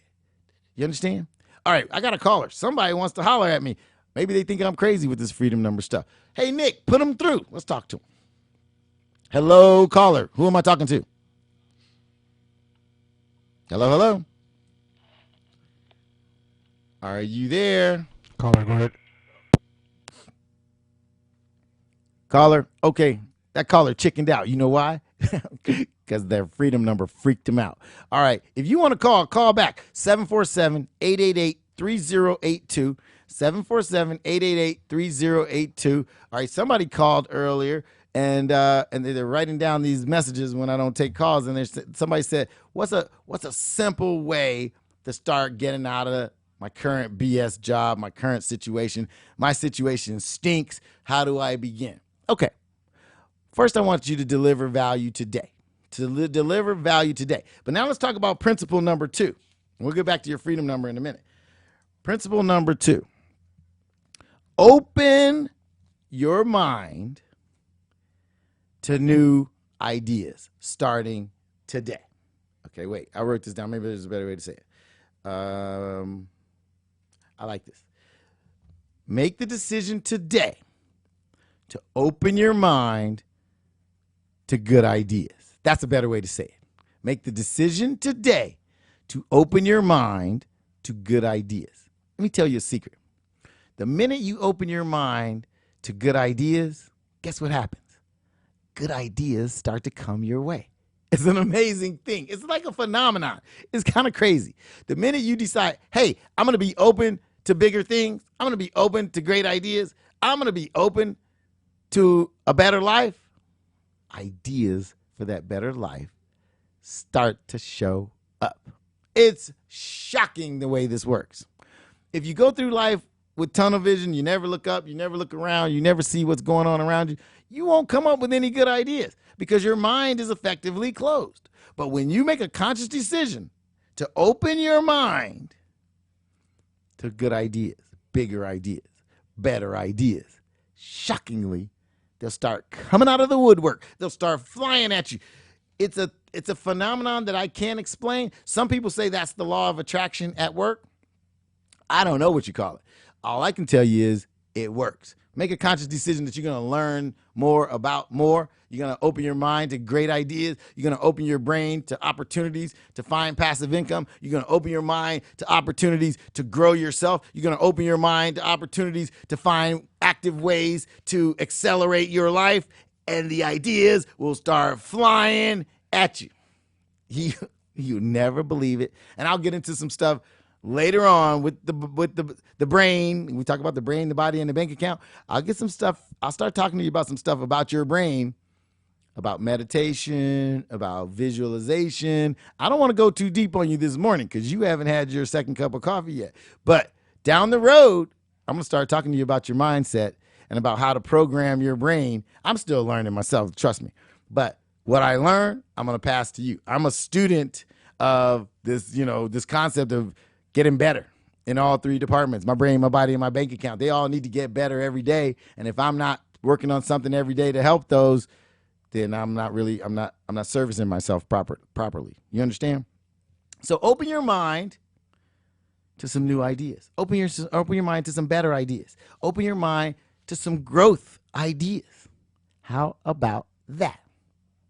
You understand? All right, I got a caller. Somebody wants to holler at me. Maybe they think I'm crazy with this freedom number stuff. Hey, Nick, put them through. Let's talk to him. Hello, caller. Who am I talking to? Hello, hello. Are you there? Caller, go ahead. Caller, okay. That caller chickened out. You know why? Because their freedom number freaked him out. All right. If you want to call back. 747-888-3082. 747-888-3082. All right. Somebody called earlier, and they're writing down these messages when I don't take calls. And somebody said, what's a simple way to start getting out of my current BS job, my current situation? My situation stinks. How do I begin? Okay. First, I want you to deliver value today. Deliver value today. But now let's talk about principle number 2. We'll get back to your freedom number in a minute. Principle number 2. Open your mind to new ideas starting today. Okay, wait. I wrote this down. Maybe there's a better way to say it. I like this. Make the decision today to open your mind to good ideas. That's a better way to say it. Make the decision today to open your mind to good ideas. Let me tell you a secret. The minute you open your mind to good ideas, guess what happens? Good ideas start to come your way. It's an amazing thing. It's like a phenomenon. It's kind of crazy. The minute you decide, hey, I'm going to be open to bigger things. I'm going to be open to great ideas. I'm going to be open to a better life. Ideas for that better life start to show up. It's shocking the way this works. If you go through life with tunnel vision, you never look up, you never look around, you never see what's going on around you, you won't come up with any good ideas because your mind is effectively closed. But when you make a conscious decision to open your mind to good ideas, bigger ideas, better ideas, shockingly, they'll start coming out of the woodwork. They'll start flying at you. It's a phenomenon that I can't explain. Some people say that's the law of attraction at work. I don't know what you call it. All I can tell you is it works. Make a conscious decision that you're going to learn more about more. You're going to open your mind to great ideas. You're going to open your brain to opportunities to find passive income. You're going to open your mind to opportunities to grow yourself. You're going to open your mind to opportunities to find active ways to accelerate your life. And the ideas will start flying at you. You never believe it. And I'll get into some stuff later on with the brain. We talk about the brain, the body, and the bank account. I'll get some stuff. I'll start talking to you about some stuff about your brain, about meditation, about visualization. I don't want to go too deep on you this morning because you haven't had your second cup of coffee yet. But down the road, I'm going to start talking to you about your mindset and about how to program your brain. I'm still learning myself, trust me. But what I learned, I'm going to pass to you. I'm a student of this, this concept of getting better in all 3 departments: my brain, my body, and my bank account. They all need to get better every day. And if I'm not working on something every day to help those, then I'm not servicing myself properly. You understand? So open your mind to some new ideas. Open your mind to some better ideas. Open your mind to some growth ideas. How about that?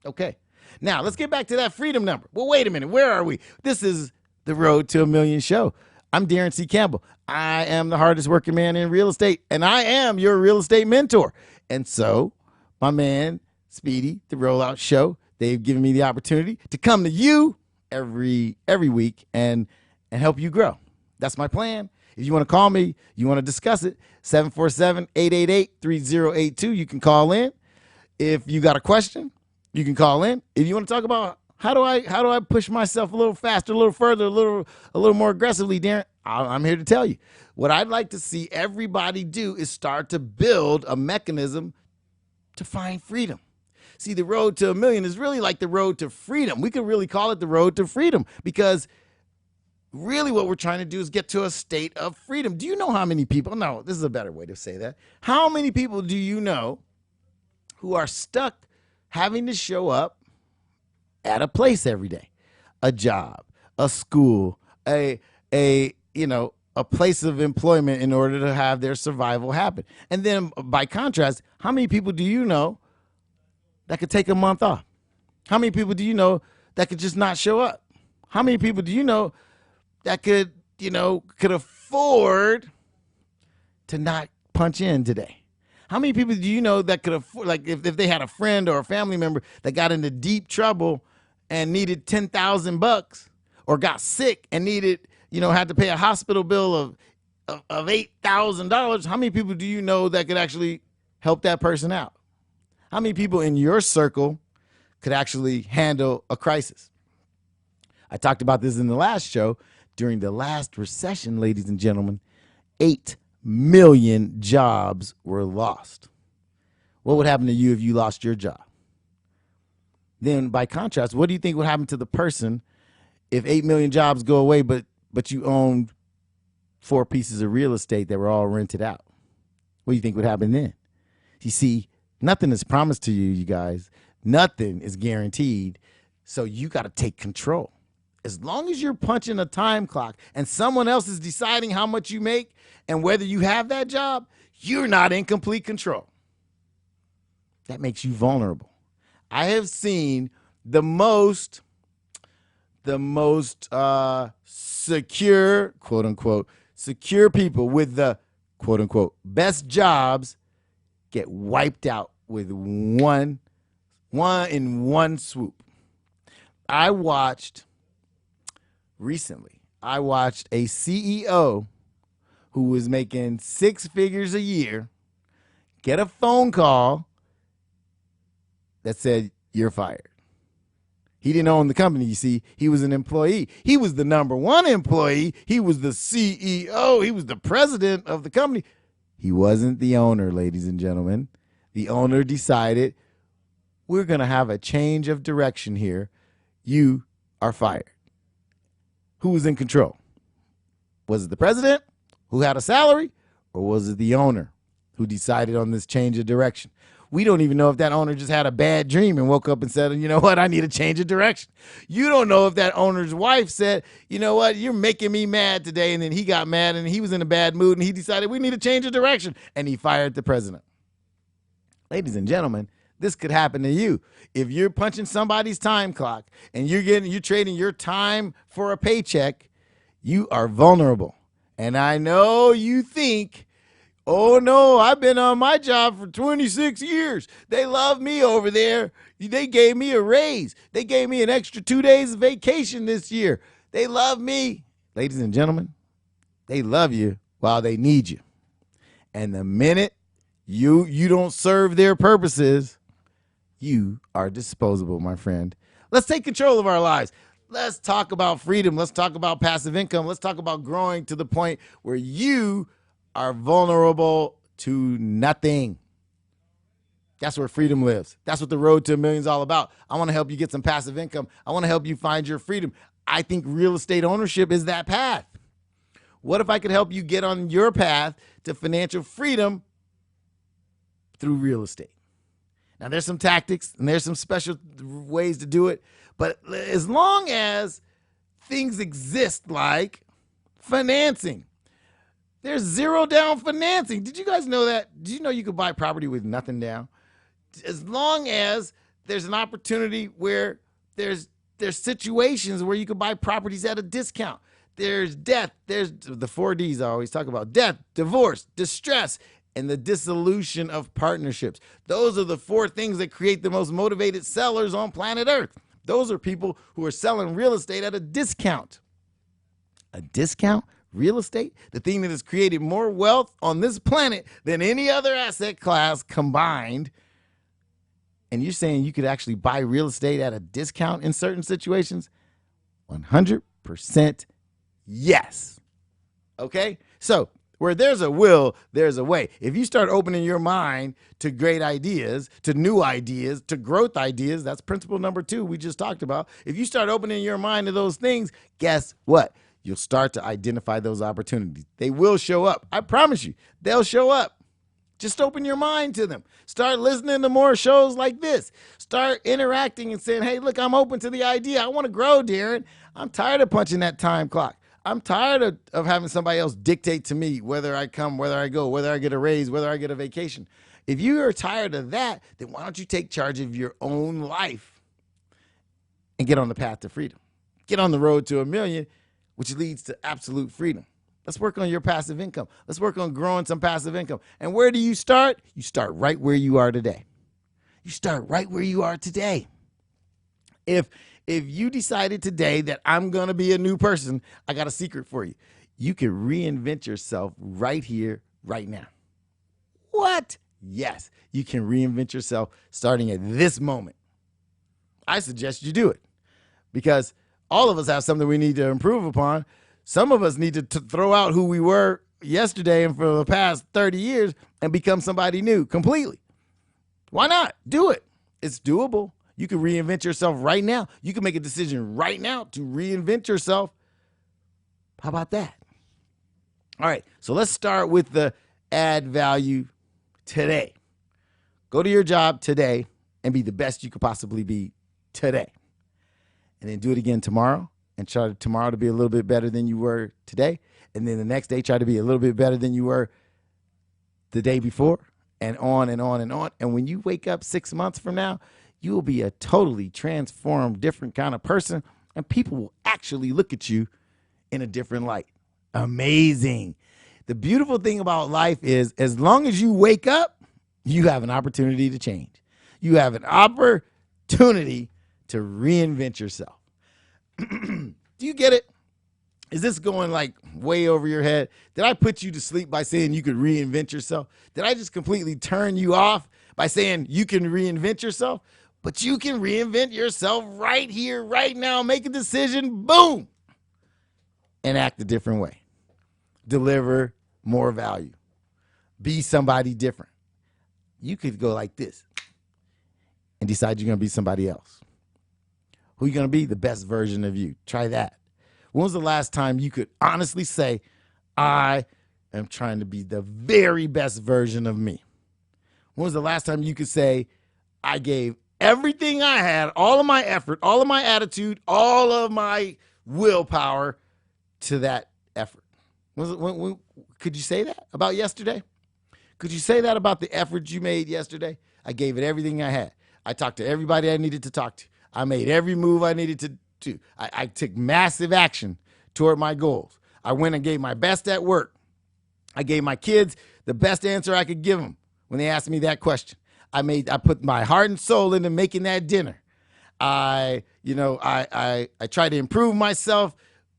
Okay. Now let's get back to that freedom number. Well, wait a minute. Where are we? This is the Road to a Million show. I'm Daron C. Campbell. I am the hardest working man in real estate, and I am your real estate mentor. And so my man, Speedy, the Rollout Show, they've given me the opportunity to come to you every week and help you grow. That's my plan. If you want to call me, you want to discuss it, 747-888-3082. You can call in. If you got a question, you can call in. If you want to talk about How do I push myself a little faster, a little further, a little more aggressively, Darren? I'm here to tell you. What I'd like to see everybody do is start to build a mechanism to find freedom. See, the road to a million is really like the road to freedom. We could really call it the road to freedom, because really what we're trying to do is get to a state of freedom. Do you know how many people? No, this is a better way to say that. How many people do you know who are stuck having to show up at a place every day? A job, a school, a place of employment in order to have their survival happen. And then by contrast, how many people do you know that could take a month off? How many people do you know that could just not show up? How many people do you know that could afford to not punch in today? How many people do you know that could afford, like if they had a friend or a family member that got into deep trouble and needed $10,000, or got sick and needed, had to pay a hospital bill of $8,000? How many people do you know that could actually help that person out? How many people in your circle could actually handle a crisis? I talked about this in the last show. During the last recession, ladies and gentlemen, 8 million jobs were lost. What would happen to you if you lost your job? Then by contrast, what do you think would happen to the person if 8 million jobs go away, but you owned 4 pieces of real estate that were all rented out? What do you think would happen then? You see, nothing is promised to you, you guys. Nothing is guaranteed. So you got to take control. As long as you're punching a time clock and someone else is deciding how much you make and whether you have that job, you're not in complete control. That makes you vulnerable. I have seen the most secure, quote unquote, secure people with the quote unquote best jobs get wiped out with one swoop. Recently, I watched a CEO who was making 6 figures a year get a phone call that said, "You're fired." He didn't own the company, you see. He was an employee. He was the number 1 employee. He was the CEO. He was the president of the company. He wasn't the owner, ladies and gentlemen. The owner decided, we're going to have a change of direction here. You are fired. Who was in control? Was it the president who had a salary, or was it the owner who decided on this change of direction? We don't even know if that owner just had a bad dream and woke up and said, you know what, I need a change of direction. You don't know if that owner's wife said, you know what, you're making me mad today. And then he got mad and he was in a bad mood and he decided we need a change of direction. And he fired the president. Ladies and gentlemen, this could happen to you. If you're punching somebody's time clock and you're trading your time for a paycheck, you are vulnerable. And I know you think, oh no, I've been on my job for 26 years. They love me over there. They gave me a raise. They gave me an extra 2 days of vacation this year. They love me. Ladies and gentlemen, they love you while they need you. And the minute you don't serve their purposes, you are disposable, my friend. Let's take control of our lives. Let's talk about freedom. Let's talk about passive income. Let's talk about growing to the point where you are vulnerable to nothing. That's where freedom lives. That's what the road to a million is all about. I want to help you get some passive income. I want to help you find your freedom. I think real estate ownership is that path. What if I could help you get on your path to financial freedom through real estate? Now, there's some tactics and there's some special ways to do it. But as long as things exist like financing, there's zero down financing. Did you guys know that? Did you know you could buy property with nothing down? As long as there's an opportunity where there's situations where you could buy properties at a discount. There's death. There's the 4 Ds I always talk about: death, divorce, distress, and the dissolution of partnerships. Those are the 4 things that create the most motivated sellers on planet Earth. Those are people who are selling real estate at a discount. A discount? Real estate? The thing that has created more wealth on this planet than any other asset class combined. and you're saying you could actually buy real estate at a discount in certain situations, 100% yes. Okay? So, where there's a will, there's a way. If you start opening your mind to great ideas, to new ideas, to growth ideas, that's principle number 2 we just talked about. If you start opening your mind to those things, guess what? You'll start to identify those opportunities. They will show up. I promise you, they'll show up. Just open your mind to them. Start listening to more shows like this. Start interacting and saying, hey, look, I'm open to the idea. I want to grow, Daron. I'm tired of punching that time clock. I'm tired of having somebody else dictate to me whether I come, whether I go, whether I get a raise, whether I get a vacation. If you are tired of that, then why don't you take charge of your own life and get on the path to freedom? Get on the road to $1 million, which leads to absolute freedom. Let's work on your passive income. Let's work on growing some passive income. And where do you start? You start right where you are today. You start right where you are today. If you decided today that I'm going to be a new person, I got a secret for you. You can reinvent yourself right here, right now. What? Yes, you can reinvent yourself starting at this moment. I suggest you do it because all of us have something we need to improve upon. Some of us need to throw out who we were yesterday and for the past 30 years and become somebody new completely. Why not? Do it. It's doable. You can reinvent yourself right now. You can make a decision right now to reinvent yourself. How about that? All right, so let's start with the add value today. Go to your job today and be the best you could possibly be today. And then do it again tomorrow and try tomorrow to be a little bit better than you were today. And then the next day, try to be a little bit better than you were the day before, and on and on and on. And when you wake up 6 months from now, you will be a totally transformed, different kind of person, and people will actually look at you in a different light. Amazing. The beautiful thing about life is as long as you wake up, you have an opportunity to change. You have an opportunity to reinvent yourself. Do you get it? Is this going like way over your head? Did I put you to sleep by saying you could reinvent yourself? Did I just completely turn you off by saying you can reinvent yourself? But you can reinvent yourself right here, right now. Make a decision, boom, and act a different way. Deliver more value. Be somebody different. You could go like this and decide you're going to be somebody else. Who are you going to be? The best version of you. Try that. When was the last time you could honestly say, I am trying to be the very best version of me? When was the last time you could say, I gave everything I had, all of my effort, all of my attitude, all of my willpower to that effort? When could you say that about yesterday? Could you say that about the effort you made yesterday? I gave it everything I had. I talked to everybody I needed to talk to. I made every move I needed to do. I took massive action toward my goals. I went and gave my best at work. I gave my kids the best answer I could give them when they asked me that question. I put my heart and soul into making that dinner. I tried to improve myself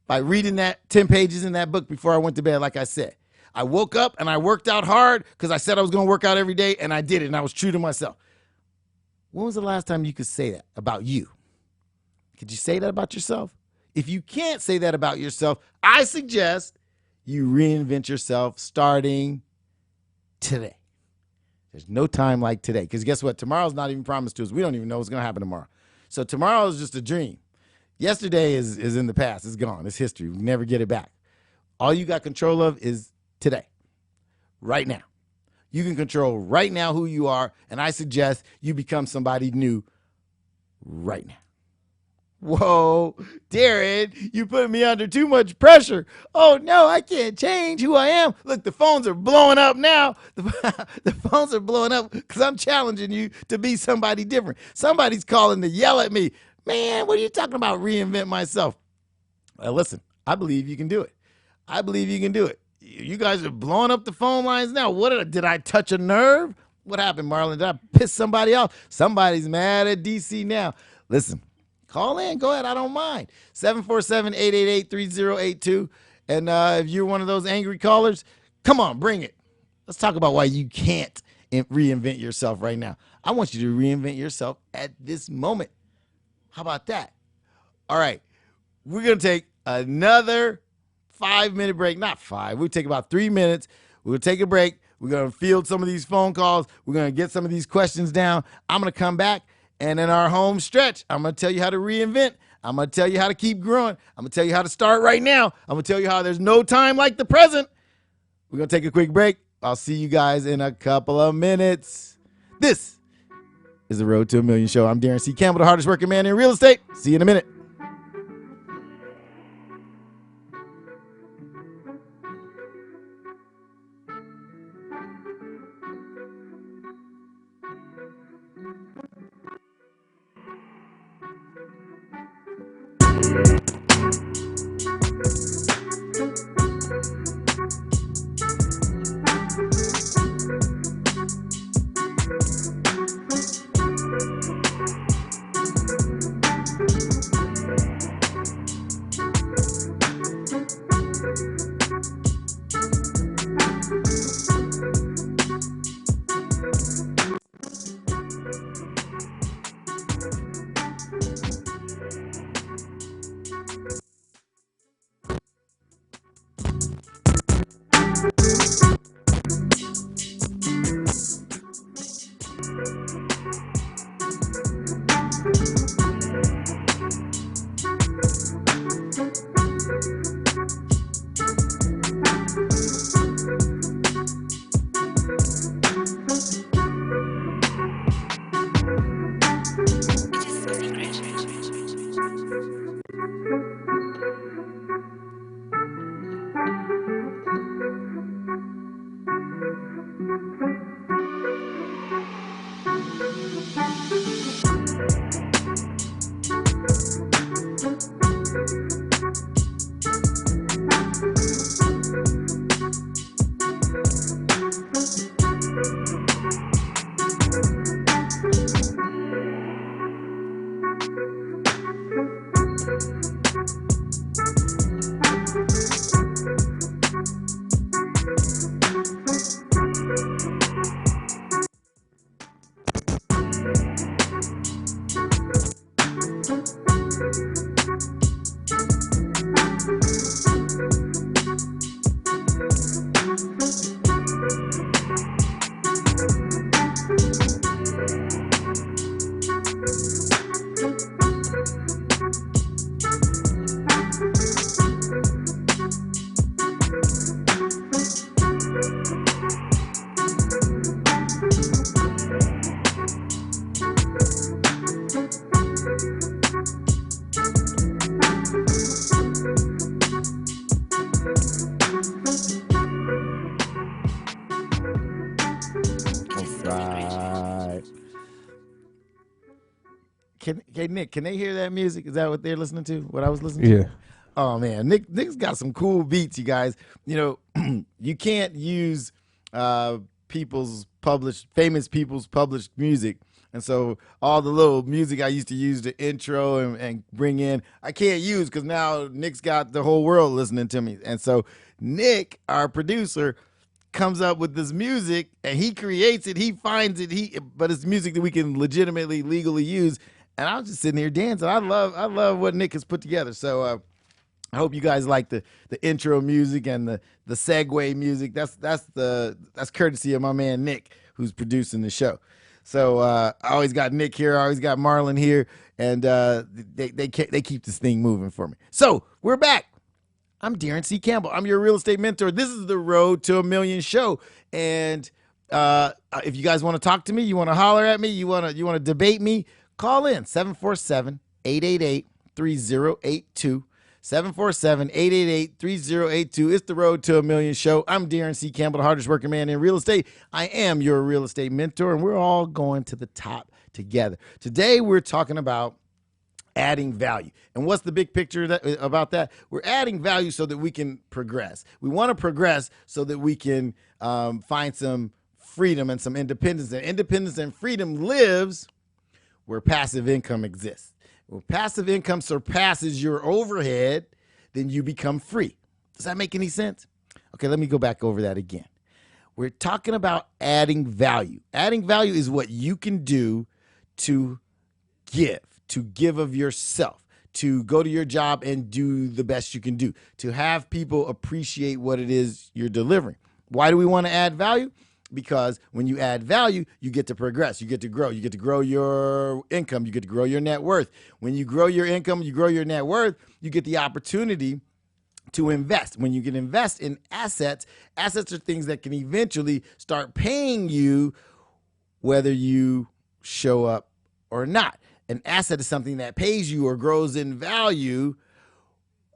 by reading that 10 pages in that book before I went to bed, like I said. I woke up and I worked out hard because I said I was going to work out every day, and I did it, and I was true to myself. When was the last time you could say that about you? Could you say that about yourself? If you can't say that about yourself, I suggest you reinvent yourself starting today. There's no time like today, because guess what? Tomorrow's not even promised to us. We don't even know what's going to happen tomorrow. So tomorrow is just a dream. Yesterday is in the past. It's gone. It's history. We never get it back. All you got control of is today, right now. You can control right now who you are, and I suggest you become somebody new right now. Whoa, Daron, you put me under too much pressure. Oh, no, I can't change who I am. Look, the phones are blowing up now. The phones are blowing up because I'm challenging you to be somebody different. Somebody's calling to yell at me. Man, what are you talking about, reinvent myself? Well, listen, I believe you can do it. I believe you can do it. You guys are blowing up the phone lines now. Did I touch a nerve? What happened, Marlon? Did I piss somebody off? Somebody's mad at DC now. Listen, call in. Go ahead. I don't mind. 747-888-3082. And if you're one of those angry callers, come on, bring it. Let's talk about why you can't reinvent yourself right now. I want you to reinvent yourself at this moment. How about that? All right. We're going to take another 5-minute break. Not 5. We'll take about 3 minutes. We'll take a break. We're going to field some of these phone calls. We're going to get some of these questions down. I'm going to come back, and in our home stretch, I'm going to tell you how to reinvent. I'm going to tell you how to keep growing. I'm going to tell you how to start right now. I'm going to tell you how there's no time like the present. We're going to take a quick break. I'll see you guys in a couple of minutes. This is the Road to a Million show. I'm Daron C. Campbell, the hardest working man in real estate. See you in a minute. Hey, Nick, can they hear that music? Is that what they're listening to? What I was listening to? Yeah. Oh man, Nick's got some cool beats, you guys. You know, you can't use famous people's published music. And so all the little music I used to use to intro and bring in, I can't use because now Nick's got the whole world listening to me. And so Nick, our producer, comes up with this music and he creates it, he finds it, but it's music that we can legitimately, legally use. And I was just sitting here dancing. I love what Nick has put together. So I hope you guys like the intro music and the segue music. That's courtesy of my man Nick, who's producing the show. So I always got Nick here, I always got Marlon here, and they keep this thing moving for me. So we're back. I'm Daron C. Campbell. I'm your real estate mentor. This is the Road to a Million show, and if you guys want to talk to me, you want to holler at me, you want to debate me, call in 747-888-3082. 747-888-3082. It's the Road to a Million show. I'm Daron C. Campbell, the hardest working man in real estate. I am your real estate mentor, and we're all going to the top together. Today, we're talking about adding value. And what's the big picture about that? We're adding value so that we can progress. We want to progress so that we can find some freedom and some independence. And independence and freedom lives where passive income exists. When passive income surpasses your overhead, then you become free. Does that make any sense? Okay, let me go back over that again. We're talking about adding value. Adding value is what you can do to give of yourself, to go to your job and do the best you can do, to have people appreciate what it is you're delivering. Why do we want to add value? Because when you add value, you get to progress, you get to grow, you get to grow your income, you get to grow your net worth. When you grow your income, you grow your net worth, you get the opportunity to invest. When you can invest in assets, assets are things that can eventually start paying you whether you show up or not. An asset is something that pays you or grows in value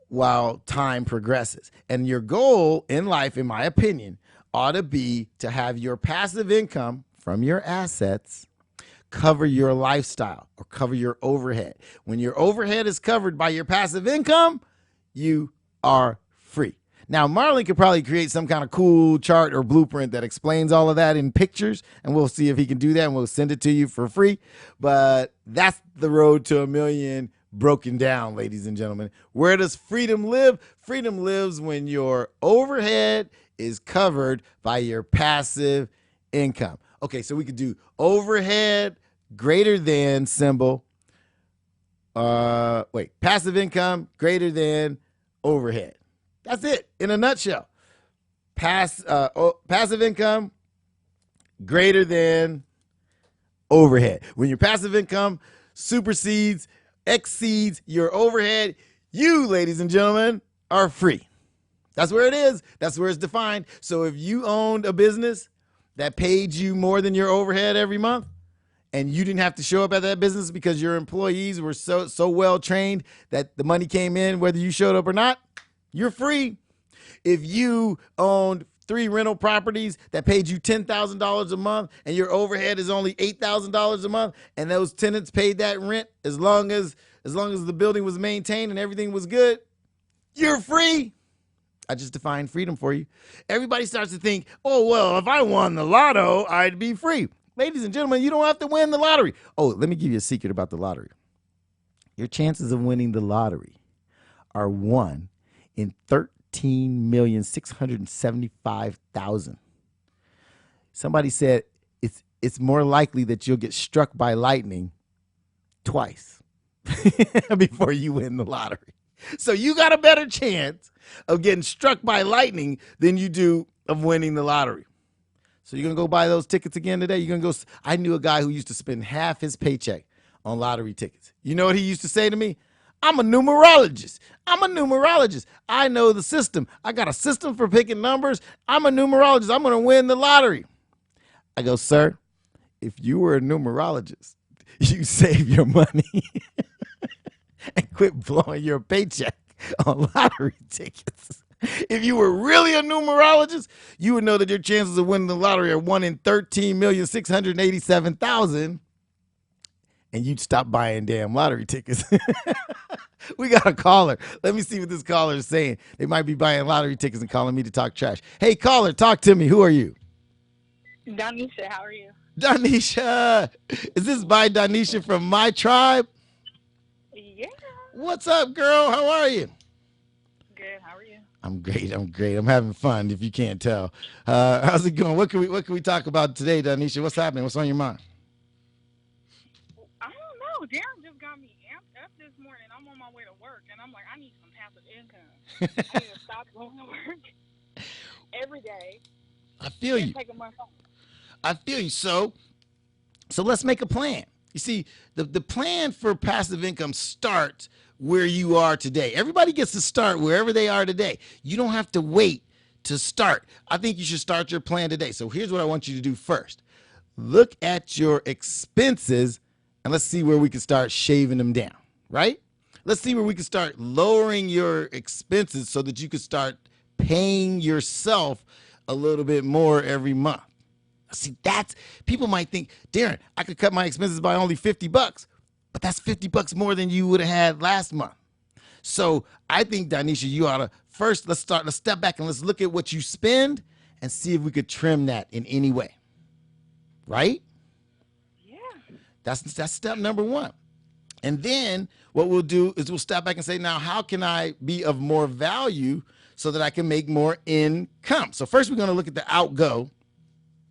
while time progresses. And your goal in life, in my opinion, ought to be to have your passive income from your assets cover your lifestyle or cover your overhead. When your overhead is covered by your passive income, you are free. Now, Marlon could probably create some kind of cool chart or blueprint that explains all of that in pictures, and we'll see if he can do that, and we'll send it to you for free. But that's the road to $1 million broken down, ladies and gentlemen. Where does freedom live? Freedom lives when your overhead is covered by your passive income. Okay, so we could do overhead greater than symbol. Passive income greater than overhead. That's it in a nutshell. Passive income greater than overhead. When your passive income exceeds your overhead, you, ladies and gentlemen, are free. That's where it is. That's where it's defined. So if you owned a business that paid you more than your overhead every month, and you didn't have to show up at that business because your employees were so well trained that the money came in whether you showed up or not, you're free. If you owned 3 rental properties that paid you $10,000 a month and your overhead is only $8,000 a month, and those tenants paid that rent as long as the building was maintained and everything was good, you're free. I just defined freedom for you. Everybody starts to think, oh, well, if I won the lotto, I'd be free. Ladies and gentlemen, you don't have to win the lottery. Oh, let me give you a secret about the lottery. Your chances of winning the lottery are 1 in 13,675,000. Somebody said it's more likely that you'll get struck by lightning twice before you win the lottery. So you got a better chance of getting struck by lightning than you do of winning the lottery. So you're going to go buy those tickets again today? You're going to go. I knew a guy who used to spend half his paycheck on lottery tickets. You know what he used to say to me? I'm a numerologist. I know the system. I got a system for picking numbers. I'm a numerologist. I'm going to win the lottery. I go, sir, if you were a numerologist, you save your money and quit blowing your paycheck on lottery tickets. If you were really a numerologist, you would know that your chances of winning the lottery are 1 in 13,687,000, and you'd stop buying damn lottery tickets. We got a caller. Let me see what this caller is saying. They might be buying lottery tickets and calling me to talk trash. Hey, caller, talk to me. Who are you? Donisha, how are you? Donisha. Is this by Donisha from my tribe? Yeah. What's up, girl? How are you? Good. How are you? I'm great. I'm having fun, if you can't tell. How's it going? What can we talk about today, Donisha? What's happening? What's on your mind? I don't know. Daron just got me amped up this morning. I'm on my way to work, and I'm like, I need some passive income. I need to stop going to work every day I feel and you. take a month off. I feel you. So let's make a plan. You see, the plan for passive income starts where you are today. Everybody gets to start wherever they are today. You don't have to wait to start. I think you should start your plan today. So here's what I want you to do first. Look at your expenses and let's see where we can start shaving them down, right? Let's see where we can start lowering your expenses so that you can start paying yourself a little bit more every month. See, that's people might think, Daron, I could cut my expenses by only $50, but that's $50 more than you would have had last month. So I think, Donisha, you ought to first let's step back and let's look at what you spend and see if we could trim that in any way. Right? Yeah. That's step number 1. And then what we'll do is we'll step back and say, now, how can I be of more value so that I can make more income? So first we're going to look at the outgo.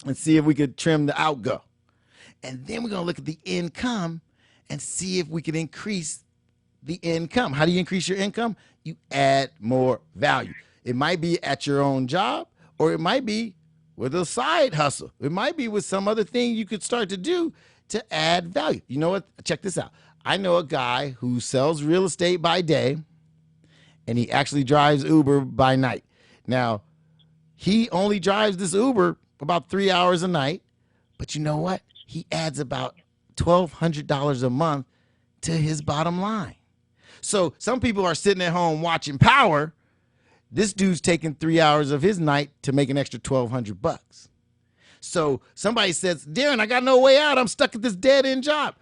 and see if we could trim the outgo. And then we're going to look at the income and see if we can increase the income. How do you increase your income? You add more value. It might be at your own job, or it might be with a side hustle. It might be with some other thing you could start to do to add value. You know what? Check this out. I know a guy who sells real estate by day, and he actually drives Uber by night. Now, he only drives this Uber about 3 hours a night, but you know what? He adds about $1,200 a month to his bottom line. So some people are sitting at home watching Power. This dude's taking 3 hours of his night to make an extra $1,200. So somebody says, Daron, I got no way out. I'm stuck at this dead end job.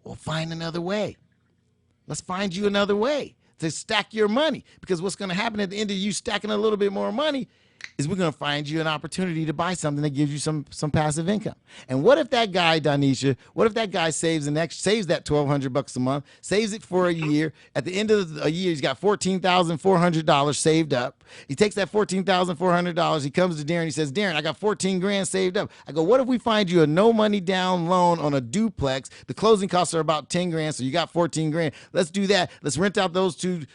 Well, find another way. Let's find you another way to stack your money. Because what's going to happen at the end of you stacking a little bit more money is we're going to find you an opportunity to buy something that gives you some passive income. And what if that guy, Donisha, what if that guy saves that $1,200 a month, saves it for a year. At the end of a year, he's got $14,400 saved up. He takes that $14,400. He comes to Daron. He says, Daron, I got 14 grand saved up. I go, what if we find you a no money down loan on a duplex? The closing costs are about 10 grand, so you got 14 grand. Let's do that. Let's rent out those two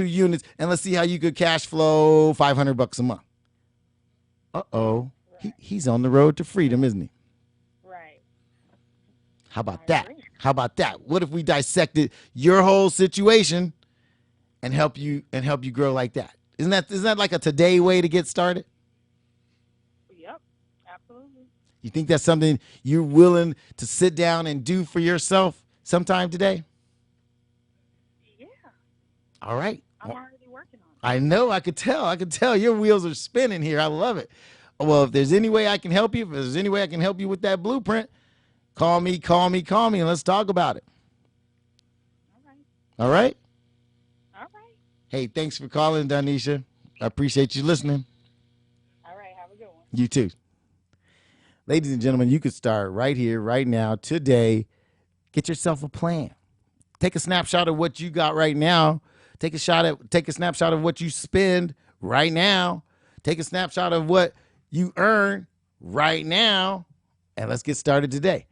units, and let's see how you could cash flow $500 a month. Uh-oh. Right. He's on the road to freedom, isn't he? Right. How about I that? agree. How about that? What if we dissected your whole situation and help you grow like that? Isn't that like a today way to get started? Yep. Absolutely. You think that's something you're willing to sit down and do for yourself sometime today? Yeah. All right. I'm already working on I know. I could tell. Your wheels are spinning here. I love it. Well, if there's any way I can help you, if there's any way I can help you with that blueprint, call me, and let's talk about it. it. All right. All right? All right. Hey, thanks for calling, Donisha. I appreciate you listening. All right. Have a good one. You too. Ladies and gentlemen, you could start right here, right now, today. Get yourself a plan. Take a snapshot of what you got right now. Take a snapshot of what you spend right now. Take a snapshot of what you earn right now. And let's get started today.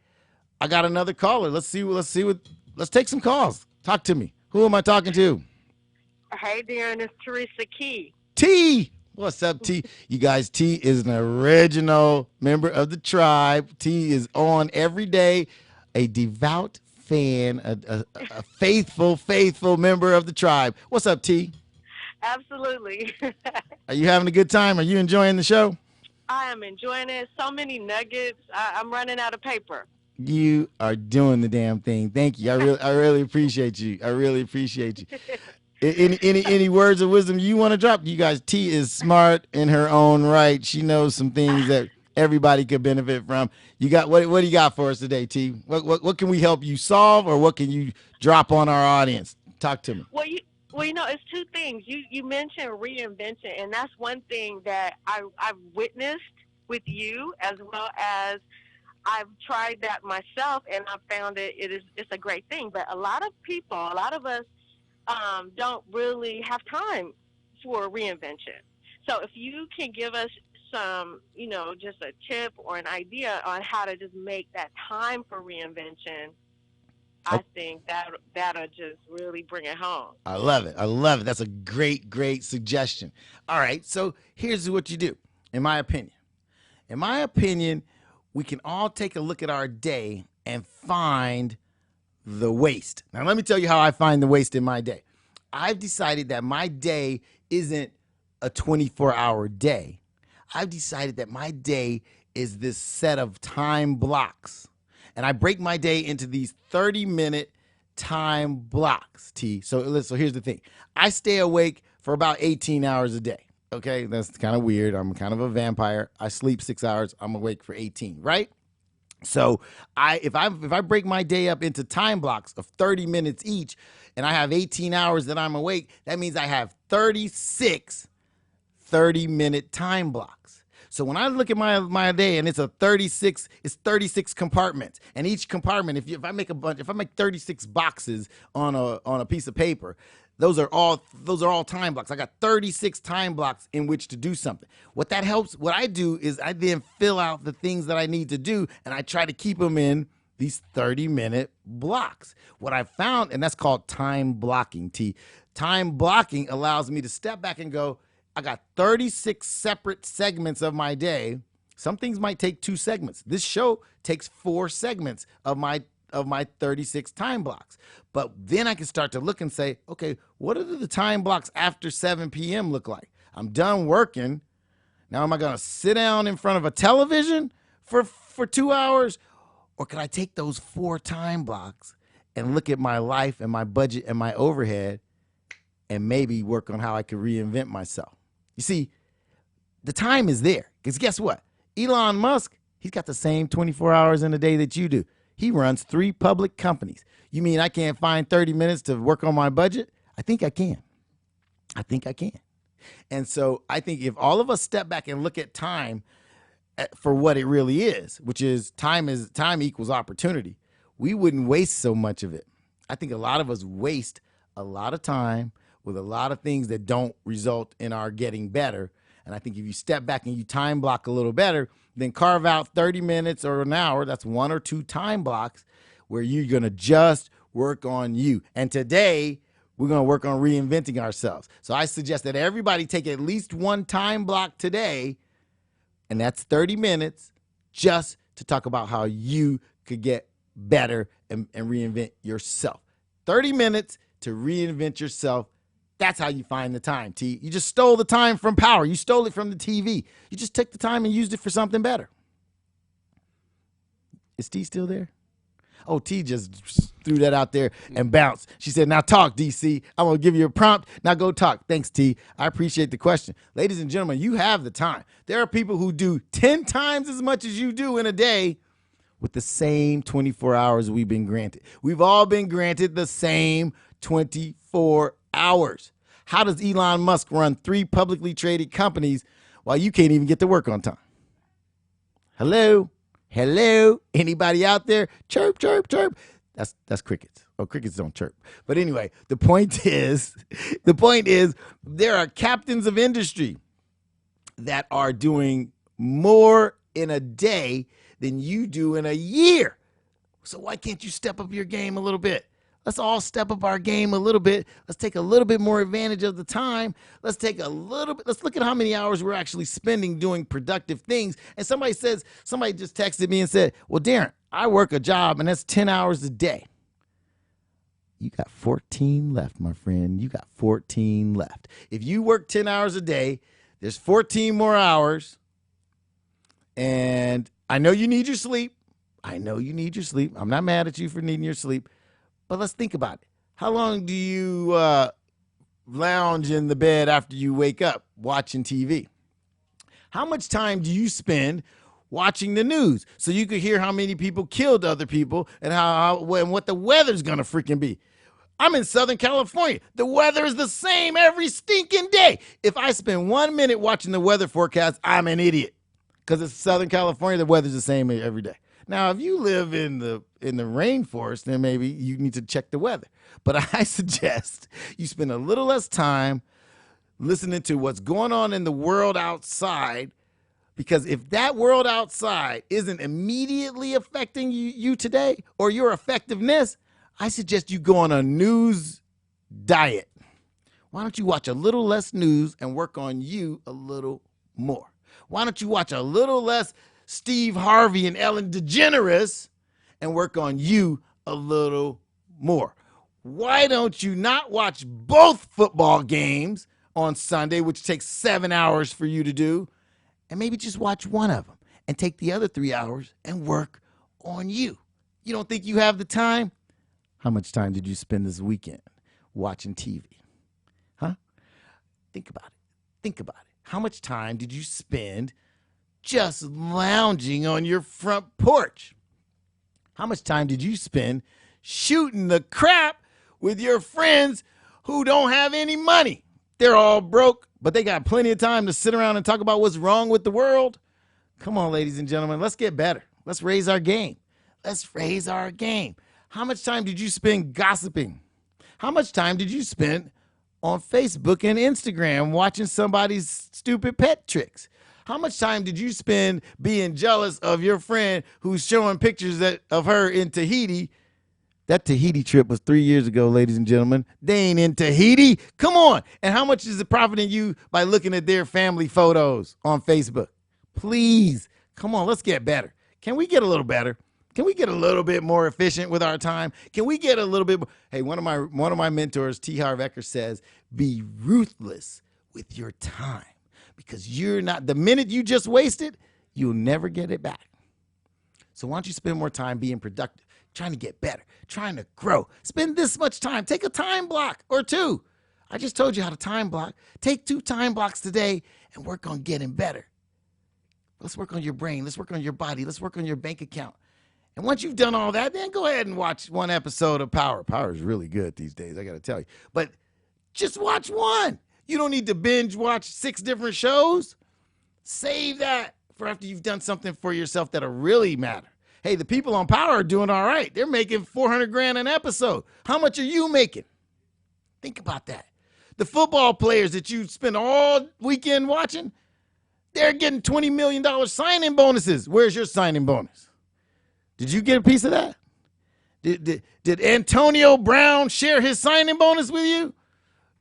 I got another caller. Let's take some calls. Talk to me. Who am I talking to? Hey, Darren, it's Teresa Key. T. What's up, T? You guys, T is an original member of the tribe. T is on every day, a devout fan, a faithful member of the tribe. What's up, T? Absolutely. Are you having a good time? Are you enjoying the show? I am enjoying it. So many nuggets. I'm running out of paper. You are doing the damn thing. Thank you. I really appreciate you. I really appreciate you. Any words of wisdom you want to drop? You guys, T is smart in her own right. She knows some things that everybody could benefit from. You got what do you got for us today, T? What can we help you solve, or what can you drop on our audience? Talk to me. Well, it's two things. You mentioned reinvention, and that's one thing that I've witnessed with you, as well as I've tried that myself, and I've found it's a great thing. But a lot of us don't really have time for reinvention. So if you can give us some, just a tip or an idea on how to just make that time for reinvention, I think that'll just really bring it home. I love it. That's a great suggestion. All right, so here's what you do. In my opinion, we can all take a look at our day and find the waste. Now, let me tell you how I find the waste in my day. I've decided that my day isn't a 24-hour day. I've decided that my day is this set of time blocks. And I break my day into these 30-minute time blocks, T. So here's the thing. I stay awake for about 18 hours a day. Okay, that's kind of weird. I'm kind of a vampire. I sleep 6 hours. I'm awake for 18, right? So if I break my day up into time blocks of 30 minutes each, and I have 18 hours that I'm awake, that means I have 36 30-minute time blocks. So when I look at my day, and it's 36 compartments, and each compartment, if I make 36 boxes on a piece of paper, Those are all time blocks. I got 36 time blocks in which to do something. What I do is I then fill out the things that I need to do, and I try to keep them in these 30-minute blocks. What I found, and that's called time blocking, T. Time blocking allows me to step back and go, I got 36 separate segments of my day. Some things might take 2 segments. This show takes 4 segments of my 36 time blocks. But then I can start to look and say, okay, what do the time blocks after 7 p.m. look like? I'm done working. Now, am I going to sit down in front of a television for 2 hours? Or could I take those 4 time blocks and look at my life and my budget and my overhead and maybe work on how I could reinvent myself? You see, the time is there. Because guess what? Elon Musk, he's got the same 24 hours in a day that you do. He runs 3 public companies. You mean I can't find 30 minutes to work on my budget? I think I can. And so I think if all of us step back and look at time for what it really is, which is time equals opportunity, we wouldn't waste so much of it. I think a lot of us waste a lot of time with a lot of things that don't result in our getting better. And I think if you step back and you time block a little better, then carve out 30 minutes or an hour, that's 1 or 2 time blocks where you're going to just work on you. And today, we're going to work on reinventing ourselves. So I suggest that everybody take at least 1 time block today, and that's 30 minutes, just to talk about how you could get better and reinvent yourself. 30 minutes to reinvent yourself. That's how you find the time, T. You just stole the time from power. You stole it from the TV. You just took the time and used it for something better. Is T still there? Oh, T just threw that out there and bounced. She said, now talk, DC. I'm going to give you a prompt. Now go talk. Thanks, T. I appreciate the question. Ladies and gentlemen, you have the time. There are people who do 10 times as much as you do in a day with the same 24 hours we've been granted. We've all been granted the same 24 hours. How does Elon Musk run 3 publicly traded companies while you can't even get to work on time? Hello? Anybody out there? Chirp, chirp, chirp. That's crickets. Oh, crickets don't chirp. But anyway, the point is, there are captains of industry that are doing more in a day than you do in a year. So why can't you step up your game a little bit? Let's all step up our game a little bit. Let's take a little bit more advantage of the time. Let's look at how many hours we're actually spending doing productive things. And somebody just texted me and said, well, Daron, I work a job and that's 10 hours a day. You got 14 left, my friend. You got 14 left. If you work 10 hours a day, there's 14 more hours. And I know you need your sleep. I'm not mad at you for needing your sleep. But let's think about it. How long do you lounge in the bed after you wake up watching TV? How much time do you spend watching the news so you could hear how many people killed other people and what the weather's going to freaking be? I'm in Southern California. The weather is the same every stinking day. If I spend 1 minute watching the weather forecast, I'm an idiot. Because it's Southern California, the weather's the same every day. Now, if you live in the rainforest, then maybe you need to check the weather. But I suggest you spend a little less time listening to what's going on in the world outside, because if that world outside isn't immediately affecting you today or your effectiveness, I suggest you go on a news diet. Why don't you watch a little less news and work on you a little more? Why don't you watch a little less Steve Harvey and Ellen DeGeneres and work on you a little more? Why don't you not watch both football games on Sunday, which takes 7 hours for you to do, and maybe just watch one of them and take the other 3 hours and work on you? You don't think you have the time? How much time did you spend this weekend watching TV? Huh? Think about it. How much time did you spend just lounging on your front porch? How much time did you spend shooting the crap with your friends who don't have any money? They're all broke, but they got plenty of time to sit around and talk about what's wrong with the world. Come on, ladies and gentlemen, let's get better. Let's raise our game. How much time did you spend gossiping? How much time did you spend on Facebook and Instagram watching somebody's stupid pet tricks? How much time did you spend being jealous of your friend who's showing pictures of her in Tahiti? That Tahiti trip was 3 years ago, ladies and gentlemen. They ain't in Tahiti. Come on. And how much is it profiting you by looking at their family photos on Facebook? Please, come on, let's get better. Can we get a little better? Can we get a little bit more efficient with our time? Can we get a little bit more? Hey, one of my mentors, T. Harv Eker, says, be ruthless with your time, because you're not, the minute you just wasted, you'll never get it back. So why don't you spend more time being productive, trying to get better, trying to grow? Spend this much time. Take a time block or two. I just told you how to time block. Take 2 time blocks today and work on getting better. Let's work on your brain. Let's work on your body. Let's work on your bank account. And once you've done all that, then go ahead and watch one episode of Power. Power is really good these days, I got to tell you. But just watch one. You don't need to binge watch 6 different shows. Save that for after you've done something for yourself that'll really matter. Hey, the people on Power are doing all right. They're making $400,000 an episode. How much are you making? Think about that. The football players that you spend all weekend watching, they're getting $20 million signing bonuses. Where's your signing bonus? Did you get a piece of that? Did Antonio Brown share his signing bonus with you?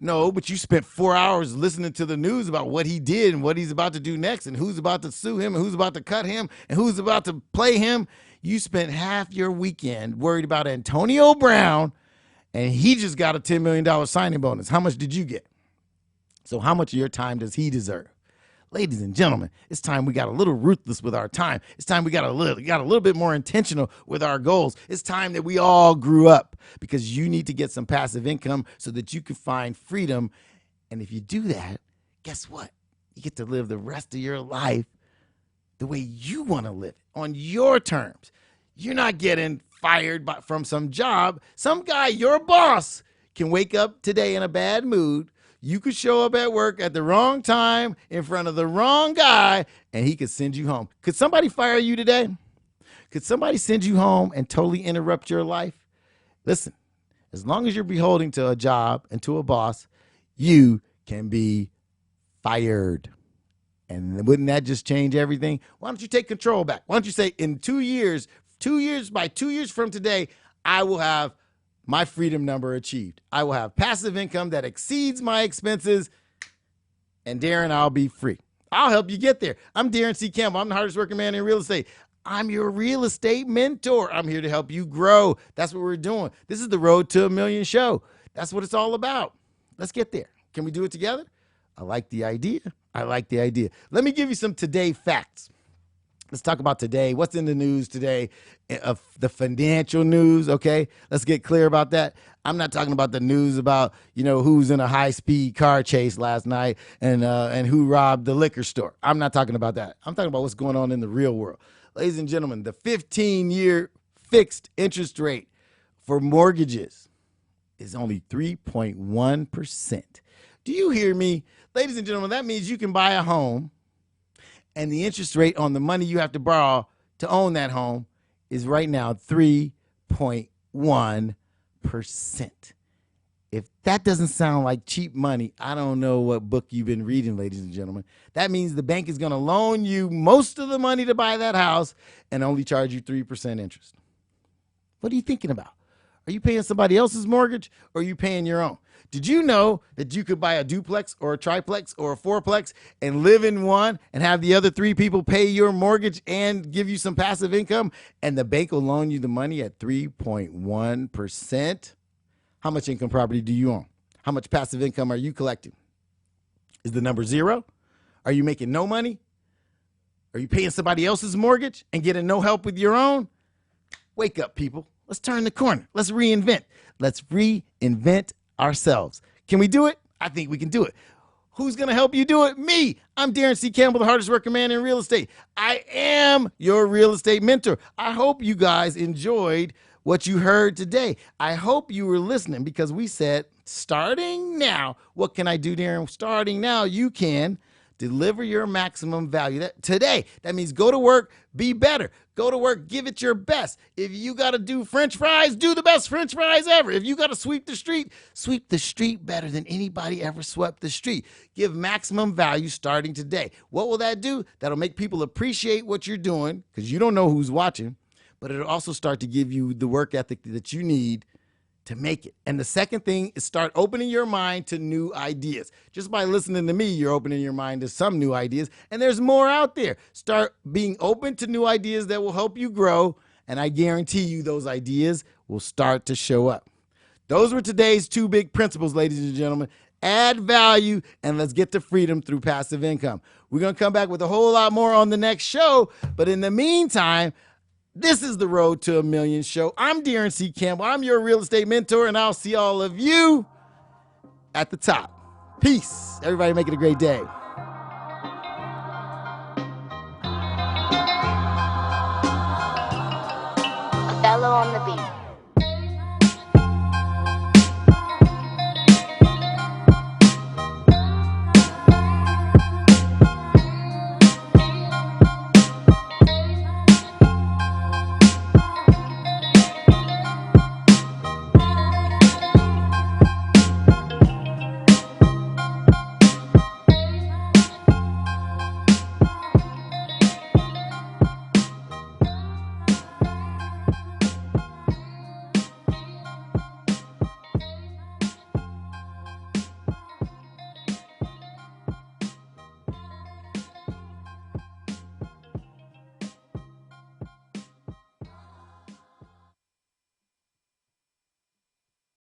No, but you spent 4 hours listening to the news about what he did and what he's about to do next and who's about to sue him and who's about to cut him and who's about to play him. You spent half your weekend worried about Antonio Brown, and he just got a $10 million signing bonus. How much did you get? So how much of your time does he deserve? Ladies and gentlemen, it's time we got a little ruthless with our time. It's time we got a little bit more intentional with our goals. It's time that we all grew up, because you need to get some passive income so that you can find freedom. And if you do that, guess what? You get to live the rest of your life the way you want to live it, on your terms. You're not getting fired from some job. Some guy, your boss, can wake up today in a bad mood. You could show up at work at the wrong time in front of the wrong guy, and he could send you home. Could somebody fire you today? Could somebody send you home and totally interrupt your life? Listen, as long as you're beholden to a job and to a boss, you can be fired. And wouldn't that just change everything? Why don't you take control back? Why don't you say, in 2 years, by 2 years from today, I will have my freedom number achieved. I will have passive income that exceeds my expenses, and Daron, I'll be free. I'll help you get there. I'm Daron C. Campbell. I'm the hardest working man in real estate. I'm your real estate mentor. I'm here to help you grow. That's what we're doing. This is the Road to $1 Million show. That's what it's all about. Let's get there. Can we do it together? I like the idea. Let me give you some today facts. Let's talk about today. What's in the news today? Of the financial news, okay? Let's get clear about that. I'm not talking about the news about, who's in a high-speed car chase last night and who robbed the liquor store. I'm not talking about that. I'm talking about what's going on in the real world. Ladies and gentlemen, the 15-year fixed interest rate for mortgages is only 3.1%. Do you hear me? Ladies and gentlemen, that means you can buy a home, and the interest rate on the money you have to borrow to own that home is right now 3.1%. If that doesn't sound like cheap money, I don't know what book you've been reading, ladies and gentlemen. That means the bank is going to loan you most of the money to buy that house and only charge you 3% interest. What are you thinking about? Are you paying somebody else's mortgage, or are you paying your own? Did you know that you could buy a duplex or a triplex or a fourplex and live in one and have the other 3 people pay your mortgage and give you some passive income, and the bank will loan you the money at 3.1%? How much income property do you own? How much passive income are you collecting? Is the number 0? Are you making no money? Are you paying somebody else's mortgage and getting no help with your own? Wake up, people. Let's turn the corner. Let's reinvent. Let's reinvent ourselves. Can we do it? I think we can do it. Who's going to help you do it? Me. I'm Daron C. Campbell, the hardest working man in real estate. I am your real estate mentor. I hope you guys enjoyed what you heard today. I hope you were listening, because we said, starting now. What can I do, Daron? Starting now, you can Deliver your maximum value today. That means go to work, be better. Go to work, give it your best. If you got to do French fries, do the best French fries ever. If you got to sweep the street better than anybody ever swept the street. Give maximum value starting today. What will that do? That'll make people appreciate what you're doing because you don't know who's watching, but it'll also start to give you the work ethic that you need to make it. And the second thing is start opening your mind to new ideas. Just by listening to me, you're opening your mind to some new ideas, and there's more out there. Start being open to new ideas that will help you grow, and I guarantee you those ideas will start to show up. Those were today's 2 big principles, ladies and gentlemen. Add value, and let's get to freedom through passive income. We're going to come back with a whole lot more on the next show, but in the meantime, this is the Road to a Million show. I'm Daron C. Campbell. I'm your real estate mentor, and I'll see all of you at the top. Peace. Everybody make it a great day. Othello on the beat.